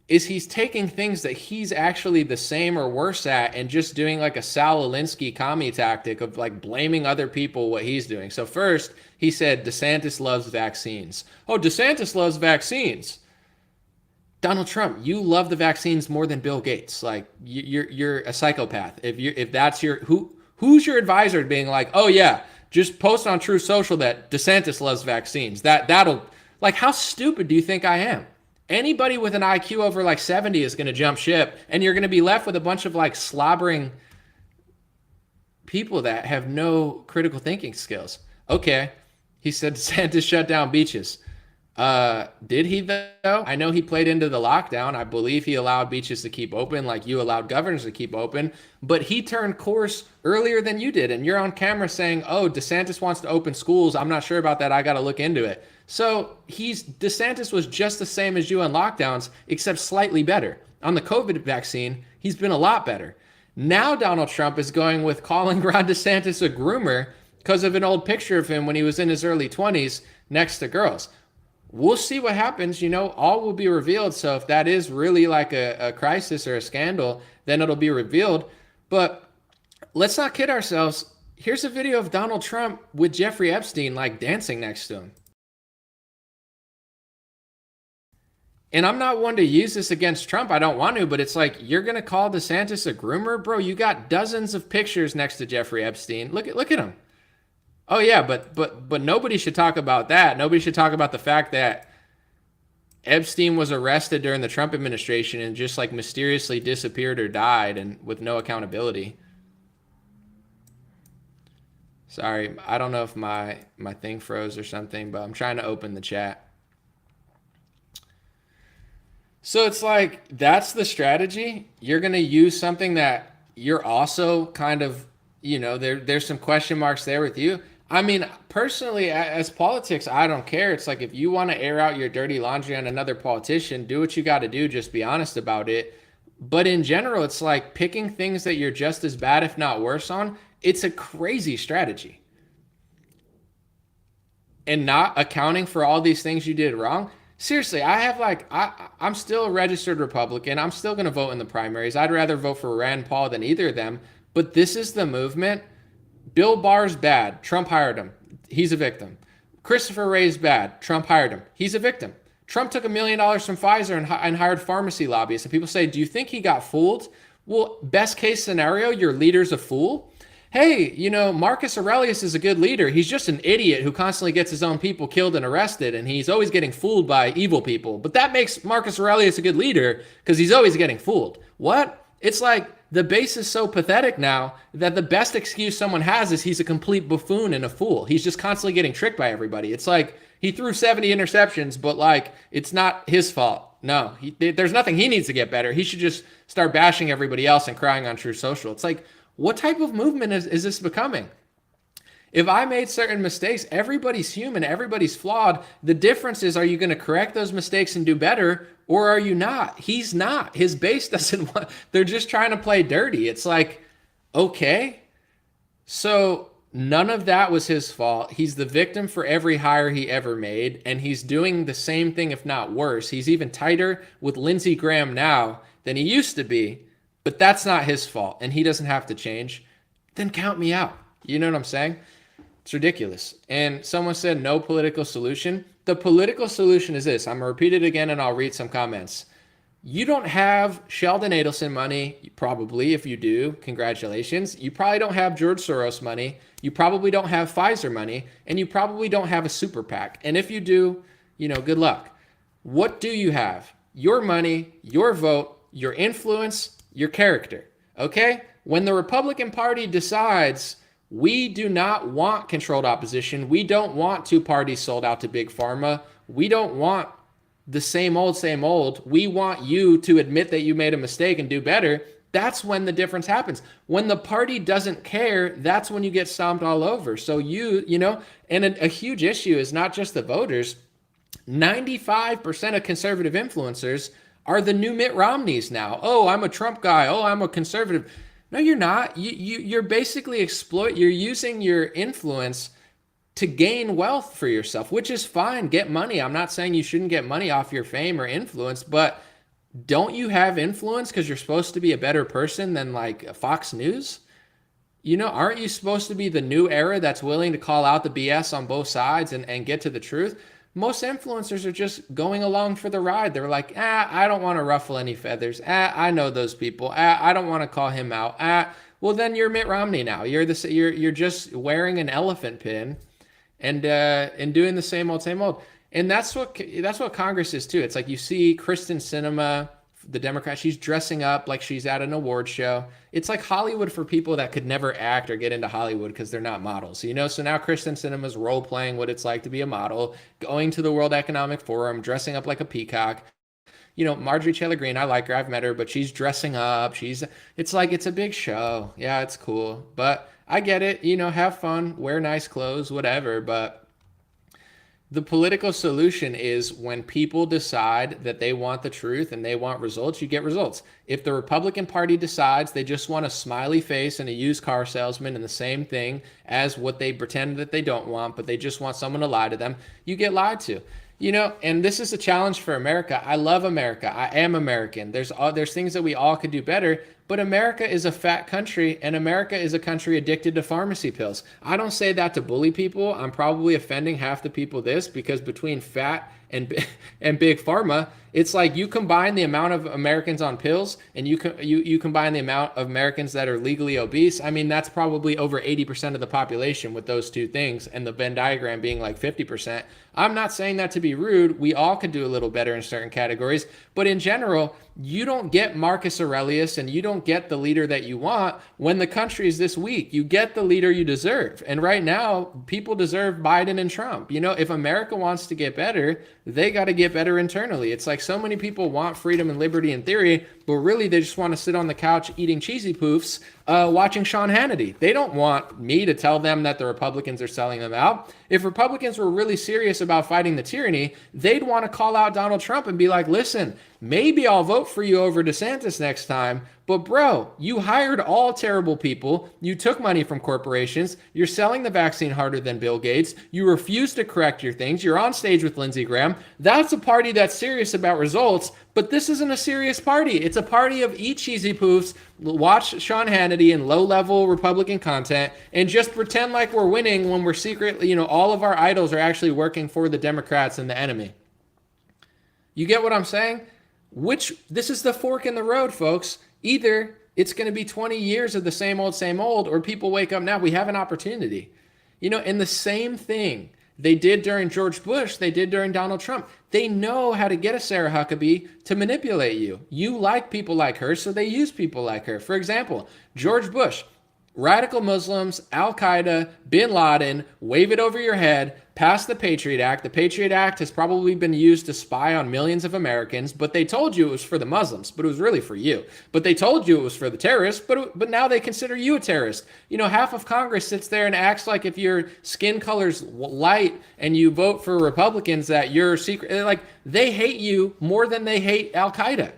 is he's taking things that he's actually the same or worse at and just doing like a Sal Alinsky commie tactic of like blaming other people what he's doing. So first, he said DeSantis loves vaccines. Oh, DeSantis loves vaccines. Donald Trump, you love the vaccines more than Bill Gates. Like you're a psychopath. If that's who's your advisor being like, oh yeah, just post on True Social that DeSantis loves vaccines. That'll like, how stupid do you think I am? Anybody with an IQ over like 70 is going to jump ship, and you're going to be left with a bunch of like slobbering people that have no critical thinking skills. Okay, he said DeSantis shut down beaches. Did he though? I know he played into the lockdown. I believe he allowed beaches to keep open like you allowed governors to keep open, but he turned course earlier than you did. And you're on camera saying, oh, DeSantis wants to open schools. I'm not sure about that. I got to look into it. So DeSantis was just the same as you on lockdowns, except slightly better. On the COVID vaccine, he's been a lot better. Now Donald Trump is going with calling Ron DeSantis a groomer because of an old picture of him when he was in his early 20s next to girls. We'll see what happens. You know, all will be revealed. So if that is really like a crisis or a scandal, then it'll be revealed. But let's not kid ourselves. Here's a video of Donald Trump with Jeffrey Epstein like dancing next to him. And I'm not one to use this against Trump. I don't want to, but it's like, you're going to call DeSantis a groomer? Bro, you got dozens of pictures next to Jeffrey Epstein. Look at him. Oh yeah, but nobody should talk about that. Nobody should talk about the fact that Epstein was arrested during the Trump administration and just like mysteriously disappeared or died and with no accountability. Sorry, I don't know if my thing froze or something, but I'm trying to open the chat. So it's like, that's the strategy. You're going to use something that you're also kind of, you know, there's some question marks there with you. I mean, personally, as politics, I don't care. It's like, if you want to air out your dirty laundry on another politician, do what you got to do. Just be honest about it. But in general, it's like picking things that you're just as bad, if not worse on. It's a crazy strategy. And not accounting for all these things you did wrong. Seriously, I'm still a registered Republican. I'm still going to vote in the primaries. I'd rather vote for Rand Paul than either of them. But this is the movement. Bill Barr's bad. Trump hired him. He's a victim. Christopher Wray's bad. Trump hired him. He's a victim. Trump took $1 million from Pfizer and hired pharmacy lobbyists. And people say, do you think he got fooled? Well, best case scenario, your leader's a fool. Hey, Marcus Aurelius is a good leader. He's just an idiot who constantly gets his own people killed and arrested, and he's always getting fooled by evil people. But that makes Marcus Aurelius a good leader because he's always getting fooled. What? It's like the base is so pathetic now that the best excuse someone has is he's a complete buffoon and a fool. He's just constantly getting tricked by everybody. It's like he threw 70 interceptions, but like it's not his fault. No, there's nothing he needs to get better. He should just start bashing everybody else and crying on Truth Social. It's like, what type of movement is this becoming? If I made certain mistakes, everybody's human, everybody's flawed. The difference is, are you going to correct those mistakes and do better, or are you not? He's not. His base doesn't want, they're just trying to play dirty. It's like, okay. So none of that was his fault. He's the victim for every hire he ever made, and he's doing the same thing, if not worse. He's even tighter with Lindsey Graham now than he used to be. But that's not his fault, and he doesn't have to change. Then count me out. You know what I'm saying? It's ridiculous. And someone said no political solution. The political solution is this. I'm going to repeat it again, and I'll read some comments. You don't have Sheldon Adelson money. Probably, if you do, congratulations. You probably don't have George Soros money. You probably don't have Pfizer money. And you probably don't have a super PAC. And if you do, good luck. What do you have? Your money, your vote, your influence, your character, okay? When the Republican Party decides we do not want controlled opposition, we don't want two parties sold out to big pharma, we don't want the same old, we want you to admit that you made a mistake and do better, that's when the difference happens. When the party doesn't care, that's when you get stomped all over. So and a huge issue is not just the voters. 95% of conservative influencers are the new Mitt Romneys now. Oh, I'm a Trump guy. Oh, I'm a conservative. No, you're not. You're basically you're using your influence to gain wealth for yourself, which is fine. Get money. I'm not saying you shouldn't get money off your fame or influence, but don't you have influence because you're supposed to be a better person than like Fox News? Aren't you supposed to be the new era that's willing to call out the BS on both sides and get to the truth? Most influencers are just going along for the ride. They're like, I don't want to ruffle any feathers. I know those people. I don't want to call him out. Well, then you're Mitt Romney now. You're just wearing an elephant pin and doing the same old. And that's what Congress is too. It's like you see Kristen Sinema, the Democrat, she's dressing up like she's at an award show. It's like Hollywood for people that could never act or get into Hollywood because they're not models, So now Kristen Sinema's role playing what it's like to be a model, going to the World Economic Forum, dressing up like a peacock. Marjorie Taylor Greene, I like her, I've met her, but she's dressing up. It's like, it's a big show. Yeah, it's cool. But I get it, have fun, wear nice clothes, whatever. But the political solution is when people decide that they want the truth and they want results, you get results. If the Republican Party decides they just want a smiley face and a used car salesman and the same thing as what they pretend that they don't want, but they just want someone to lie to them, you get lied to. And this is a challenge for America. I love America. I am American. There's things that we all could do better, but America is a fat country, and America is a country addicted to pharmacy pills. I don't say that to bully people. I'm probably offending half the people because between fat and big pharma, it's like you combine the amount of Americans on pills and you combine the amount of Americans that are legally obese. I mean, that's probably over 80% of the population with those two things, and the Venn diagram being like 50%. I'm not saying that to be rude. We all could do a little better in certain categories, but in general, you don't get Marcus Aurelius and you don't get the leader that you want when the country is this weak. You get the leader you deserve. And right now, people deserve Biden and Trump. If America wants to get better, they got to get better internally. It's like so many people want freedom and liberty in theory, but really they just want to sit on the couch eating cheesy poofs, watching Sean Hannity. They don't want me to tell them that the Republicans are selling them out. If Republicans were really serious about fighting the tyranny, they'd want to call out Donald Trump and be like, listen, maybe I'll vote for you over DeSantis next time, but bro, you hired all terrible people. You took money from corporations. You're selling the vaccine harder than Bill Gates. You refuse to correct your things. You're on stage with Lindsey Graham. That's a party that's serious about results, but this isn't a serious party. It's a party of eat cheesy poofs, watch Sean Hannity and low-level Republican content, and just pretend like we're winning when we're secretly, all of our idols are actually working for the Democrats and the enemy. You get what I'm saying? This is the fork in the road, folks. Either it's going to be 20 years of the same old, or people wake up now. We have an opportunity. And the same thing they did during George Bush, they did during Donald Trump. They know how to get a Sarah Huckabee to manipulate you. You like people like her, so they use people like her. For example, George Bush, radical Muslims, Al-Qaeda, bin Laden, wave it over your head, pass the Patriot Act. The Patriot Act has probably been used to spy on millions of Americans, but they told you it was for the Muslims, but it was really for you. But they told you it was for the terrorists, but now they consider you a terrorist. Half of Congress sits there and acts like if your skin color's light and you vote for Republicans that you're secret. Like, they hate you more than they hate Al-Qaeda.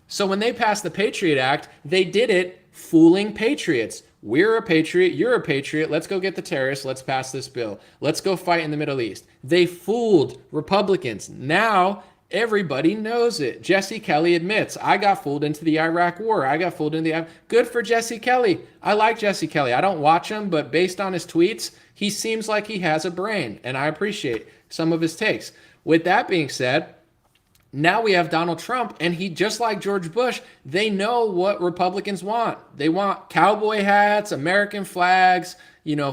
So when they passed the Patriot Act, they did it fooling patriots. We're a patriot. You're a patriot. Let's go get the terrorists. Let's pass this bill. Let's go fight in the Middle East. They fooled Republicans. Now everybody knows it. Jesse Kelly admits, I got fooled into the Iraq war. I got fooled into the... Good for Jesse Kelly. I like Jesse Kelly. I don't watch him, but based on his tweets, he seems like he has a brain, and I appreciate some of his takes. With that being said, now we have Donald Trump, and he, just like George Bush, they know what Republicans want. They want cowboy hats, American flags,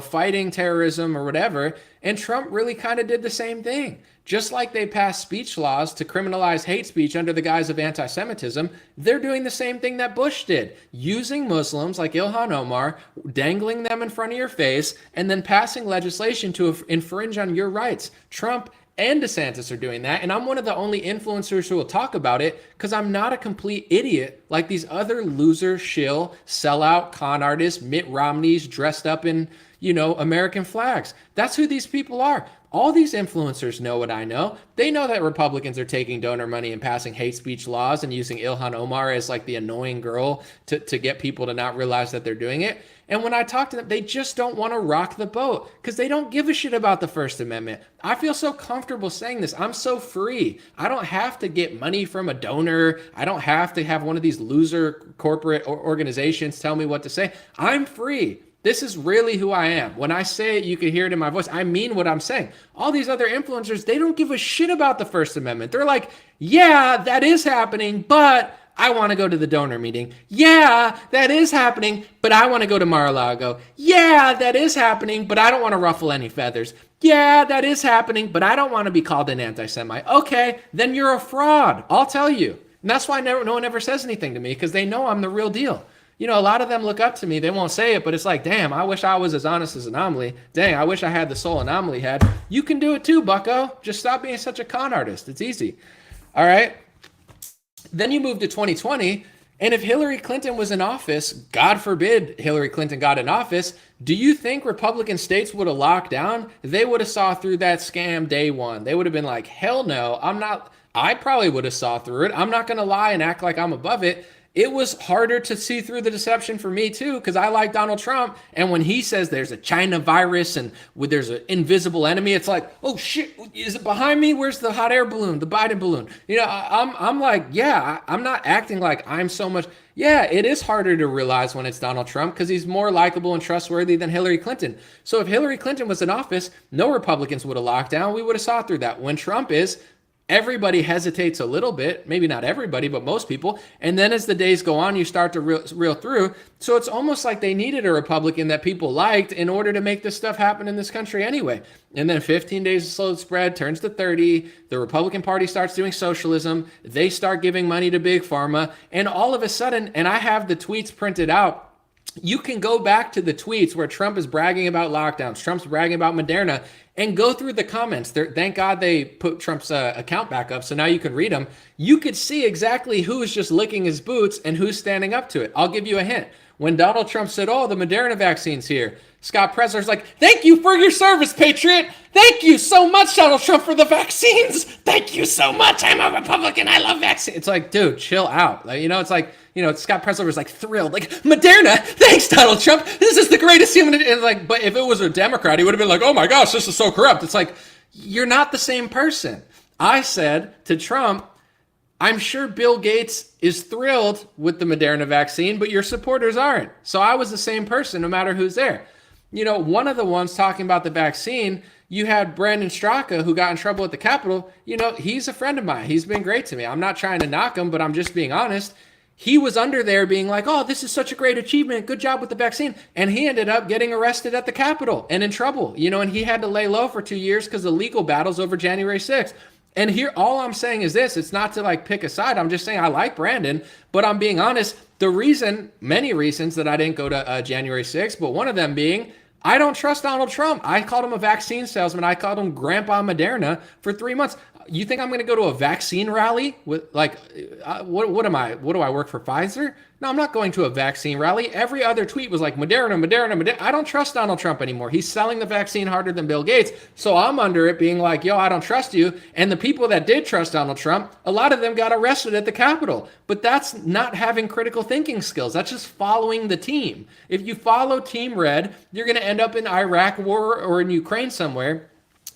fighting terrorism or whatever. And Trump really kind of did the same thing. Just like they passed speech laws to criminalize hate speech under the guise of anti-Semitism, they're doing the same thing that Bush did, using Muslims like Ilhan Omar, dangling them in front of your face, and then passing legislation to infringe on your rights. Trump and DeSantis are doing that, and I'm one of the only influencers who will talk about it because I'm not a complete idiot like these other loser, shill, sellout con artists, Mitt Romneys dressed up in, American flags. That's who these people are. All these influencers know what I know. They know that Republicans are taking donor money and passing hate speech laws and using Ilhan Omar as like the annoying girl to get people to not realize that they're doing it. And when I talk to them, they just don't want to rock the boat because they don't give a shit about the First Amendment. I feel so comfortable saying this. I'm so free. I don't have to get money from a donor. I don't have to have one of these loser corporate organizations tell me what to say. I'm free. This is really who I am. When I say it, you can hear it in my voice. I mean what I'm saying. All these other influencers, they don't give a shit about the First Amendment. They're like, yeah, that is happening, but I want to go to the donor meeting. Yeah, that is happening, but I want to go to Mar-a-Lago. Yeah, that is happening, but I don't want to ruffle any feathers. Yeah, that is happening, but I don't want to be called an anti-Semite. Okay, then you're a fraud. I'll tell you. And that's why no one ever says anything to me, because they know I'm the real deal. A lot of them look up to me. They won't say it, but it's like, damn, I wish I was as honest as Anomaly. Dang, I wish I had the soul Anomaly had. You can do it too, bucko. Just stop being such a con artist. It's easy. All right? Then you move to 2020, and if Hillary Clinton was in office, God forbid Hillary Clinton got in office, do you think Republican states would have locked down? They would have saw through that scam day one. They would have been like, hell no, I probably would have saw through it. I'm not going to lie and act like I'm above it. It was harder to see through the deception for me too, because I like Donald Trump. And when he says there's a China virus and there's an invisible enemy, it's like, oh shit, is it behind me? Where's the hot air balloon, the Biden balloon? I'm like, yeah, I'm not acting like I'm so much. Yeah, it is harder to realize when it's Donald Trump because he's more likable and trustworthy than Hillary Clinton. So if Hillary Clinton was in office, no Republicans would have locked down. We would have saw through that. When Trump is, everybody hesitates a little bit, maybe not everybody, but most people. And then as the days go on, you start to reel through. So it's almost like they needed a Republican that people liked in order to make this stuff happen in this country anyway. And then 15 days of slow spread turns to 30. The Republican Party starts doing socialism. They start giving money to Big Pharma. And all of a sudden, and I have the tweets printed out, you can go back to the tweets where Trump is bragging about lockdowns, Trump's bragging about Moderna, and go through the comments. Thank God they put Trump's account back up, so now you can read them. You could see exactly who's just licking his boots and who's standing up to it. I'll give you a hint. When Donald Trump said, oh, the Moderna vaccine's here, Scott Presler's like, thank you for your service, Patriot. Thank you so much, Donald Trump, for the vaccines. Thank you so much. I'm a Republican. I love vaccines. It's like, dude, chill out. It's like, Scott Presler was like thrilled, like, Moderna, thanks, Donald Trump. This is the greatest human. And like, but if it was a Democrat, he would have been like, oh my gosh, this is so corrupt. It's like, you're not the same person. I said to Trump, I'm sure Bill Gates is thrilled with the Moderna vaccine, but your supporters aren't. So I was the same person no matter who's there. One of the ones talking about the vaccine, you had Brandon Straka, who got in trouble at the Capitol. He's a friend of mine. He's been great to me. I'm not trying to knock him, but I'm just being honest. He was under there being like, oh, this is such a great achievement. Good job with the vaccine. And he ended up getting arrested at the Capitol and in trouble, and he had to lay low for 2 years because of legal battles over January 6th. And here, all I'm saying is this. It's not to like pick a side. I'm just saying I like Brandon, but I'm being honest. Many reasons that I didn't go to January 6th, but one of them being, I don't trust Donald Trump. I called him a vaccine salesman. I called him Grandpa Moderna for 3 months. You think I'm going to go to a vaccine rally with what am I? What do I work for, Pfizer? No, I'm not going to a vaccine rally. Every other tweet was like Moderna. I don't trust Donald Trump anymore. He's selling the vaccine harder than Bill Gates. So I'm under it being like, yo, I don't trust you. And the people that did trust Donald Trump, a lot of them got arrested at the Capitol. But that's not having critical thinking skills. That's just following the team. If you follow Team Red, you're going to end up in Iraq war or in Ukraine somewhere,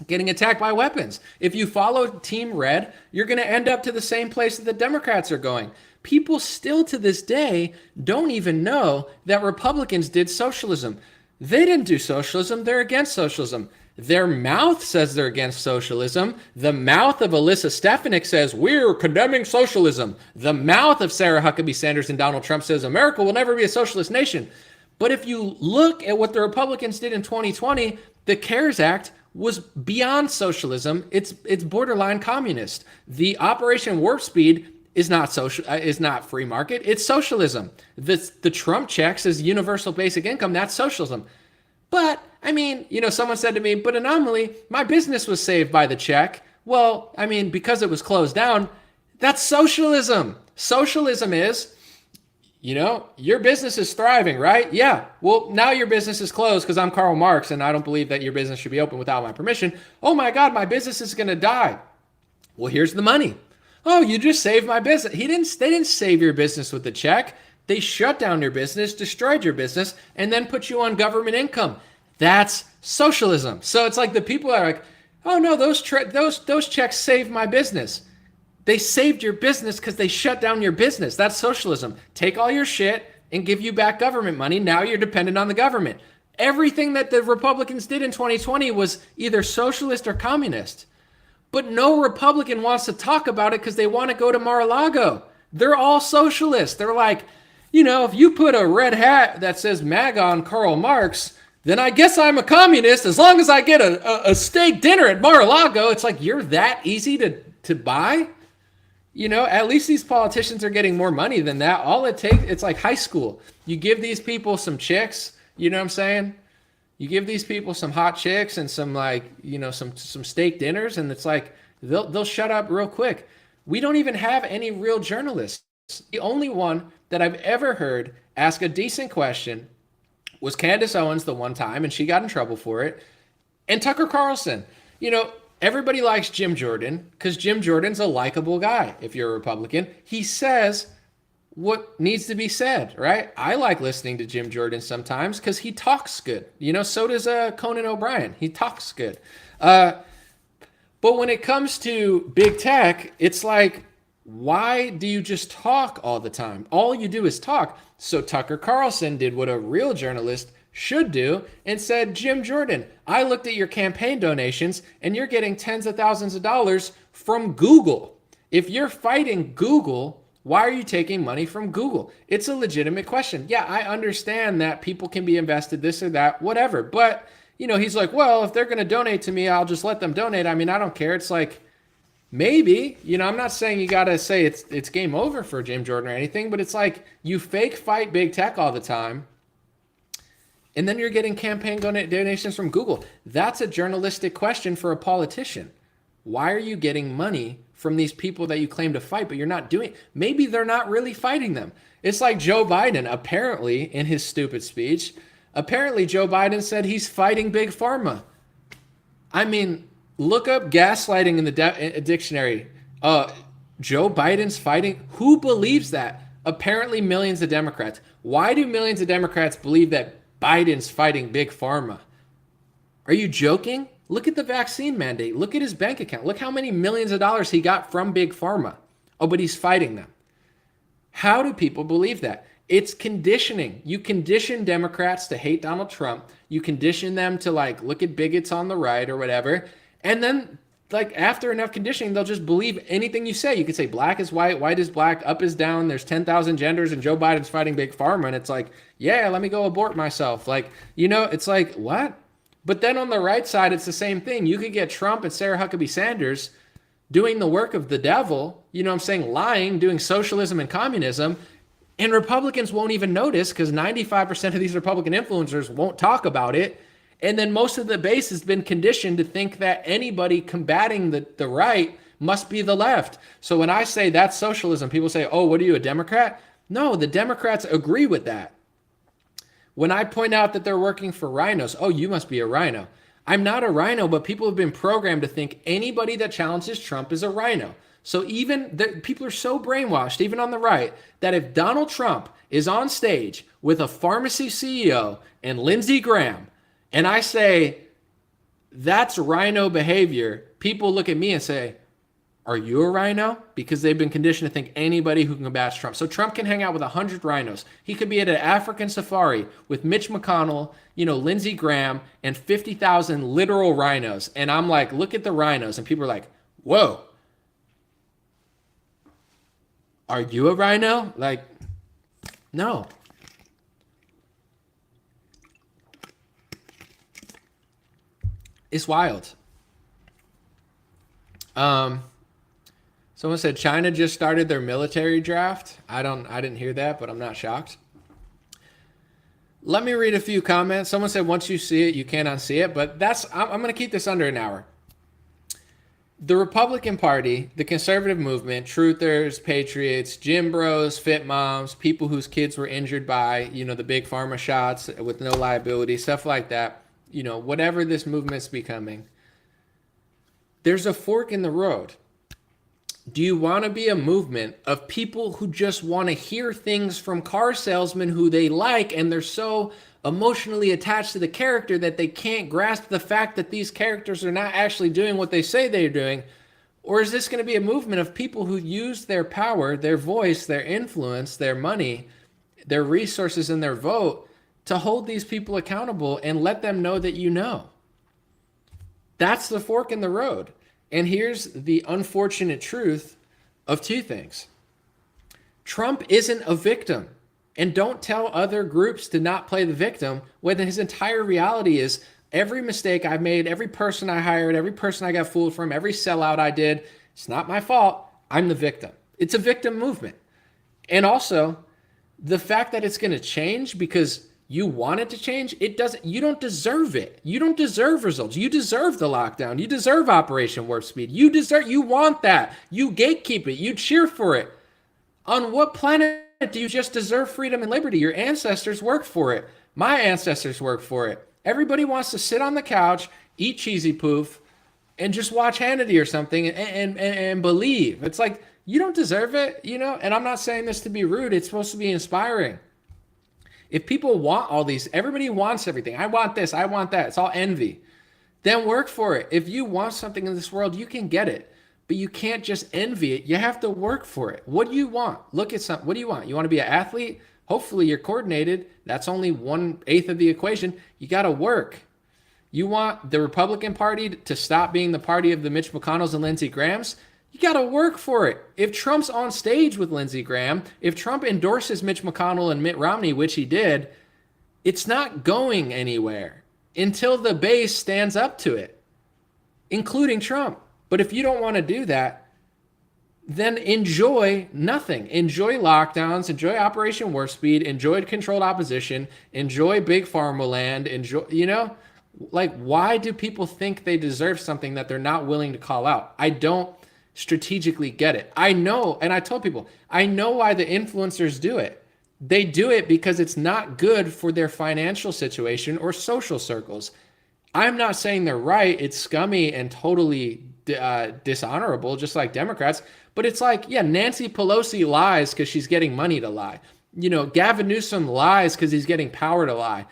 getting attacked by weapons. If you follow Team Red, you're going to end up to the same place that the Democrats are going. People still to this day don't even know that Republicans did socialism. They didn't do socialism. They're against socialism. Their mouth says they're against socialism. The mouth of Alyssa Stefanik says, we're condemning socialism. The mouth of Sarah Huckabee Sanders and Donald Trump says, America will never be a socialist nation. But if you look at what the Republicans did in 2020, the CARES Act was beyond socialism. It's borderline communist. The Operation Warp Speed is not free market. It's socialism. The Trump checks as universal basic income. That's socialism. But I mean, someone said to me, but anomaly, my business was saved by the check. Well, I mean, because it was closed down, that's socialism. Socialism is, your business is thriving, right? Yeah. Well, now your business is closed because I'm Karl Marx and I don't believe that your business should be open without my permission. Oh my God, my business is going to die. Well, here's the money. Oh, you just saved my business. They didn't save your business with the check. They shut down your business, destroyed your business, and then put you on government income. That's socialism. So it's like the people are like, oh no, those checks saved my business. They saved your business because they shut down your business. That's socialism. Take all your shit and give you back government money. Now you're dependent on the government. Everything that the Republicans did in 2020 was either socialist or communist. But no Republican wants to talk about it because they want to go to Mar-a-Lago. They're all socialists. They're like, if you put a red hat that says MAGA on Karl Marx, then I guess I'm a communist as long as I get a steak dinner at Mar-a-Lago. It's like, you're that easy to buy? At least these politicians are getting more money than that. All it takes, it's like high school. You give these people some chicks, you know what I'm saying? You give these people some hot chicks and some some steak dinners, and it's like they'll shut up real quick. We don't even have any real journalists. The only one that I've ever heard ask a decent question was Candace Owens the one time, and she got in trouble for it, and Tucker Carlson. Everybody likes Jim Jordan because Jim Jordan's a likable guy. If you're a Republican, he says what needs to be said, right? I like listening to Jim Jordan sometimes because he talks good. So does Conan O'Brien. He talks good. But when it comes to big tech, it's like, why do you just talk all the time? All you do is talk. So Tucker Carlson did what a real journalist should do and said, Jim Jordan, I looked at your campaign donations and you're getting tens of thousands of dollars from Google. If you're fighting Google, why are you taking money from Google? It's a legitimate question. Yeah, I understand that people can be invested this or that, whatever. But, he's like, well, if they're going to donate to me, I'll just let them donate. I mean, I don't care. It's like, maybe, I'm not saying you got to say it's game over for Jim Jordan or anything, but it's like you fake fight big tech all the time. And then you're getting campaign donations from Google. That's a journalistic question for a politician. Why are you getting money from these people that you claim to fight, but you're not doing? Maybe they're not really fighting them. It's like Joe Biden, apparently, in his stupid speech, apparently Joe Biden said he's fighting big pharma. I mean, look up gaslighting in the dictionary. Joe Biden's fighting? Who believes that? Apparently millions of Democrats. Why do millions of Democrats believe that Biden's fighting big pharma? Are you joking? Look at the vaccine mandate. Look at his bank account. Look how many millions of dollars he got from big pharma. Oh, but he's fighting them. How do people believe that? It's conditioning. You condition Democrats to hate Donald Trump. You condition them to like look at bigots on the right or whatever. And then like after enough conditioning, they'll just believe anything you say. You could say black is white, white is black, up is down, there's 10,000 genders, and Joe Biden's fighting big pharma. And it's like, yeah, let me go abort myself. Like, you know, it's like, what? But then on the right side, it's the same thing. You could get Trump and Sarah Huckabee Sanders doing the work of the devil, you know what I'm saying, lying, doing socialism and communism, and Republicans won't even notice because 95% of these Republican influencers won't talk about it. And then most of the base has been conditioned to think that anybody combating the right must be the left. So when I say that's socialism, people say, oh, what are you, a Democrat? No, the Democrats agree with that. When I point out that they're working for rhinos, oh, you must be a rhino. I'm not a rhino, but people have been programmed to think anybody that challenges Trump is a rhino. So even people are so brainwashed, even on the right, that if Donald Trump is on stage with a pharmacy CEO and Lindsey Graham, and I say, that's rhino behavior, people look at me and say, are you a rhino? Because they've been conditioned to think anybody who can combat Trump. So Trump can hang out with 100 rhinos. He could be at an African safari with Mitch McConnell, you know, Lindsey Graham, and 50,000 literal rhinos. And I'm like, look at the rhinos. And people are like, whoa. Are you a rhino? Like, no. It's wild. Someone said China just started their military draft. I didn't hear that, but I'm not shocked. Let me read a few comments. Someone said once you see it, you can't unsee it, but I'm going to keep this under an hour. The Republican Party, the conservative movement, truthers, patriots, gym bros, fit moms, people whose kids were injured by, you know, the big pharma shots with no liability, stuff like that, you know, whatever this movement's becoming, there's a fork in the road. Do you want to be a movement of people who just want to hear things from car salesmen who they like, and they're so emotionally attached to the character that they can't grasp the fact that these characters are not actually doing what they say they're doing? Or is this going to be a movement of people who use their power, their voice, their influence, their money, their resources, and their vote to hold these people accountable and let them know that you know? That's the fork in the road. And here's the unfortunate truth of two things. Trump isn't a victim. And don't tell other groups to not play the victim when his entire reality is every mistake I've made, every person I hired, every person I got fooled from, every sellout I did, it's not my fault. I'm the victim. It's a victim movement. And also, the fact that it's going to change because you want it to change, it doesn't. You don't deserve it. You don't deserve results. You deserve the lockdown. You deserve Operation Warp Speed. You want that. You gatekeep it. You cheer for it. On what planet do you just deserve freedom and liberty? Your ancestors worked for it. My ancestors worked for it. Everybody wants to sit on the couch, eat cheesy poof, and just watch Hannity or something and believe. It's like, you don't deserve it, you know? And I'm not saying this to be rude. It's supposed to be inspiring. If people want all these, everybody wants everything. I want this, I want that. It's all envy. Then work for it. If you want something in this world, you can get it. But you can't just envy it. You have to work for it. What do you want? Look at something. What do you want? You want to be an athlete? Hopefully you're coordinated. That's only 1/8 of the equation. You got to work. You want the Republican Party to stop being the party of the Mitch McConnells and Lindsey Grahams? You got to work for it. If Trump's on stage with Lindsey Graham, if Trump endorses Mitch McConnell and Mitt Romney, which he did, it's not going anywhere until the base stands up to it, including Trump. But if you don't want to do that, then enjoy nothing. Enjoy lockdowns, enjoy Operation Warp Speed, enjoy controlled opposition, enjoy big pharma land, enjoy, you know, like, why do people think they deserve something that they're not willing to call out? I don't strategically get it. I know, and I told people, I know why the influencers do it. They do it because it's not good for their financial situation or social circles. I'm not saying they're right. It's scummy and totally dishonorable, just like Democrats. But it's like, yeah, Nancy Pelosi lies because she's getting money to lie. You know, Gavin Newsom lies because he's getting power to lie.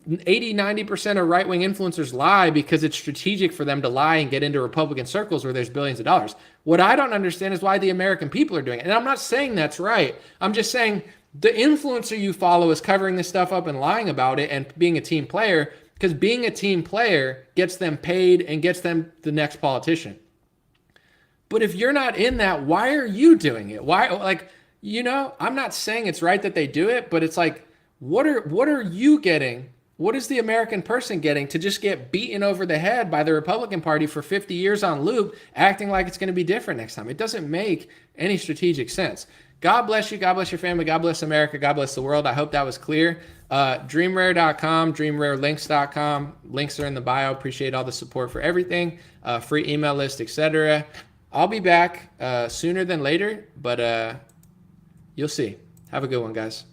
80-90% of right-wing influencers lie because it's strategic for them to lie and get into Republican circles where there's billions of dollars. What I don't understand is why the American people are doing it. And I'm not saying that's right. I'm just saying the influencer you follow is covering this stuff up and lying about it and being a team player, because being a team player gets them paid and gets them the next politician. But if you're not in that, why are you doing it? Why, like, you know, I'm not saying it's right that they do it, but it's like, what are you getting? What is the American person getting to just get beaten over the head by the Republican Party for 50 years on loop, acting like it's going to be different next time? It doesn't make any strategic sense. God bless you. God bless your family. God bless America. God bless the world. I hope that was clear. Dreamrare.com, dreamrarelinks.com. Links are in the bio. Appreciate all the support for everything. Free email list, etc. I'll be back sooner than later, but you'll see. Have a good one, guys.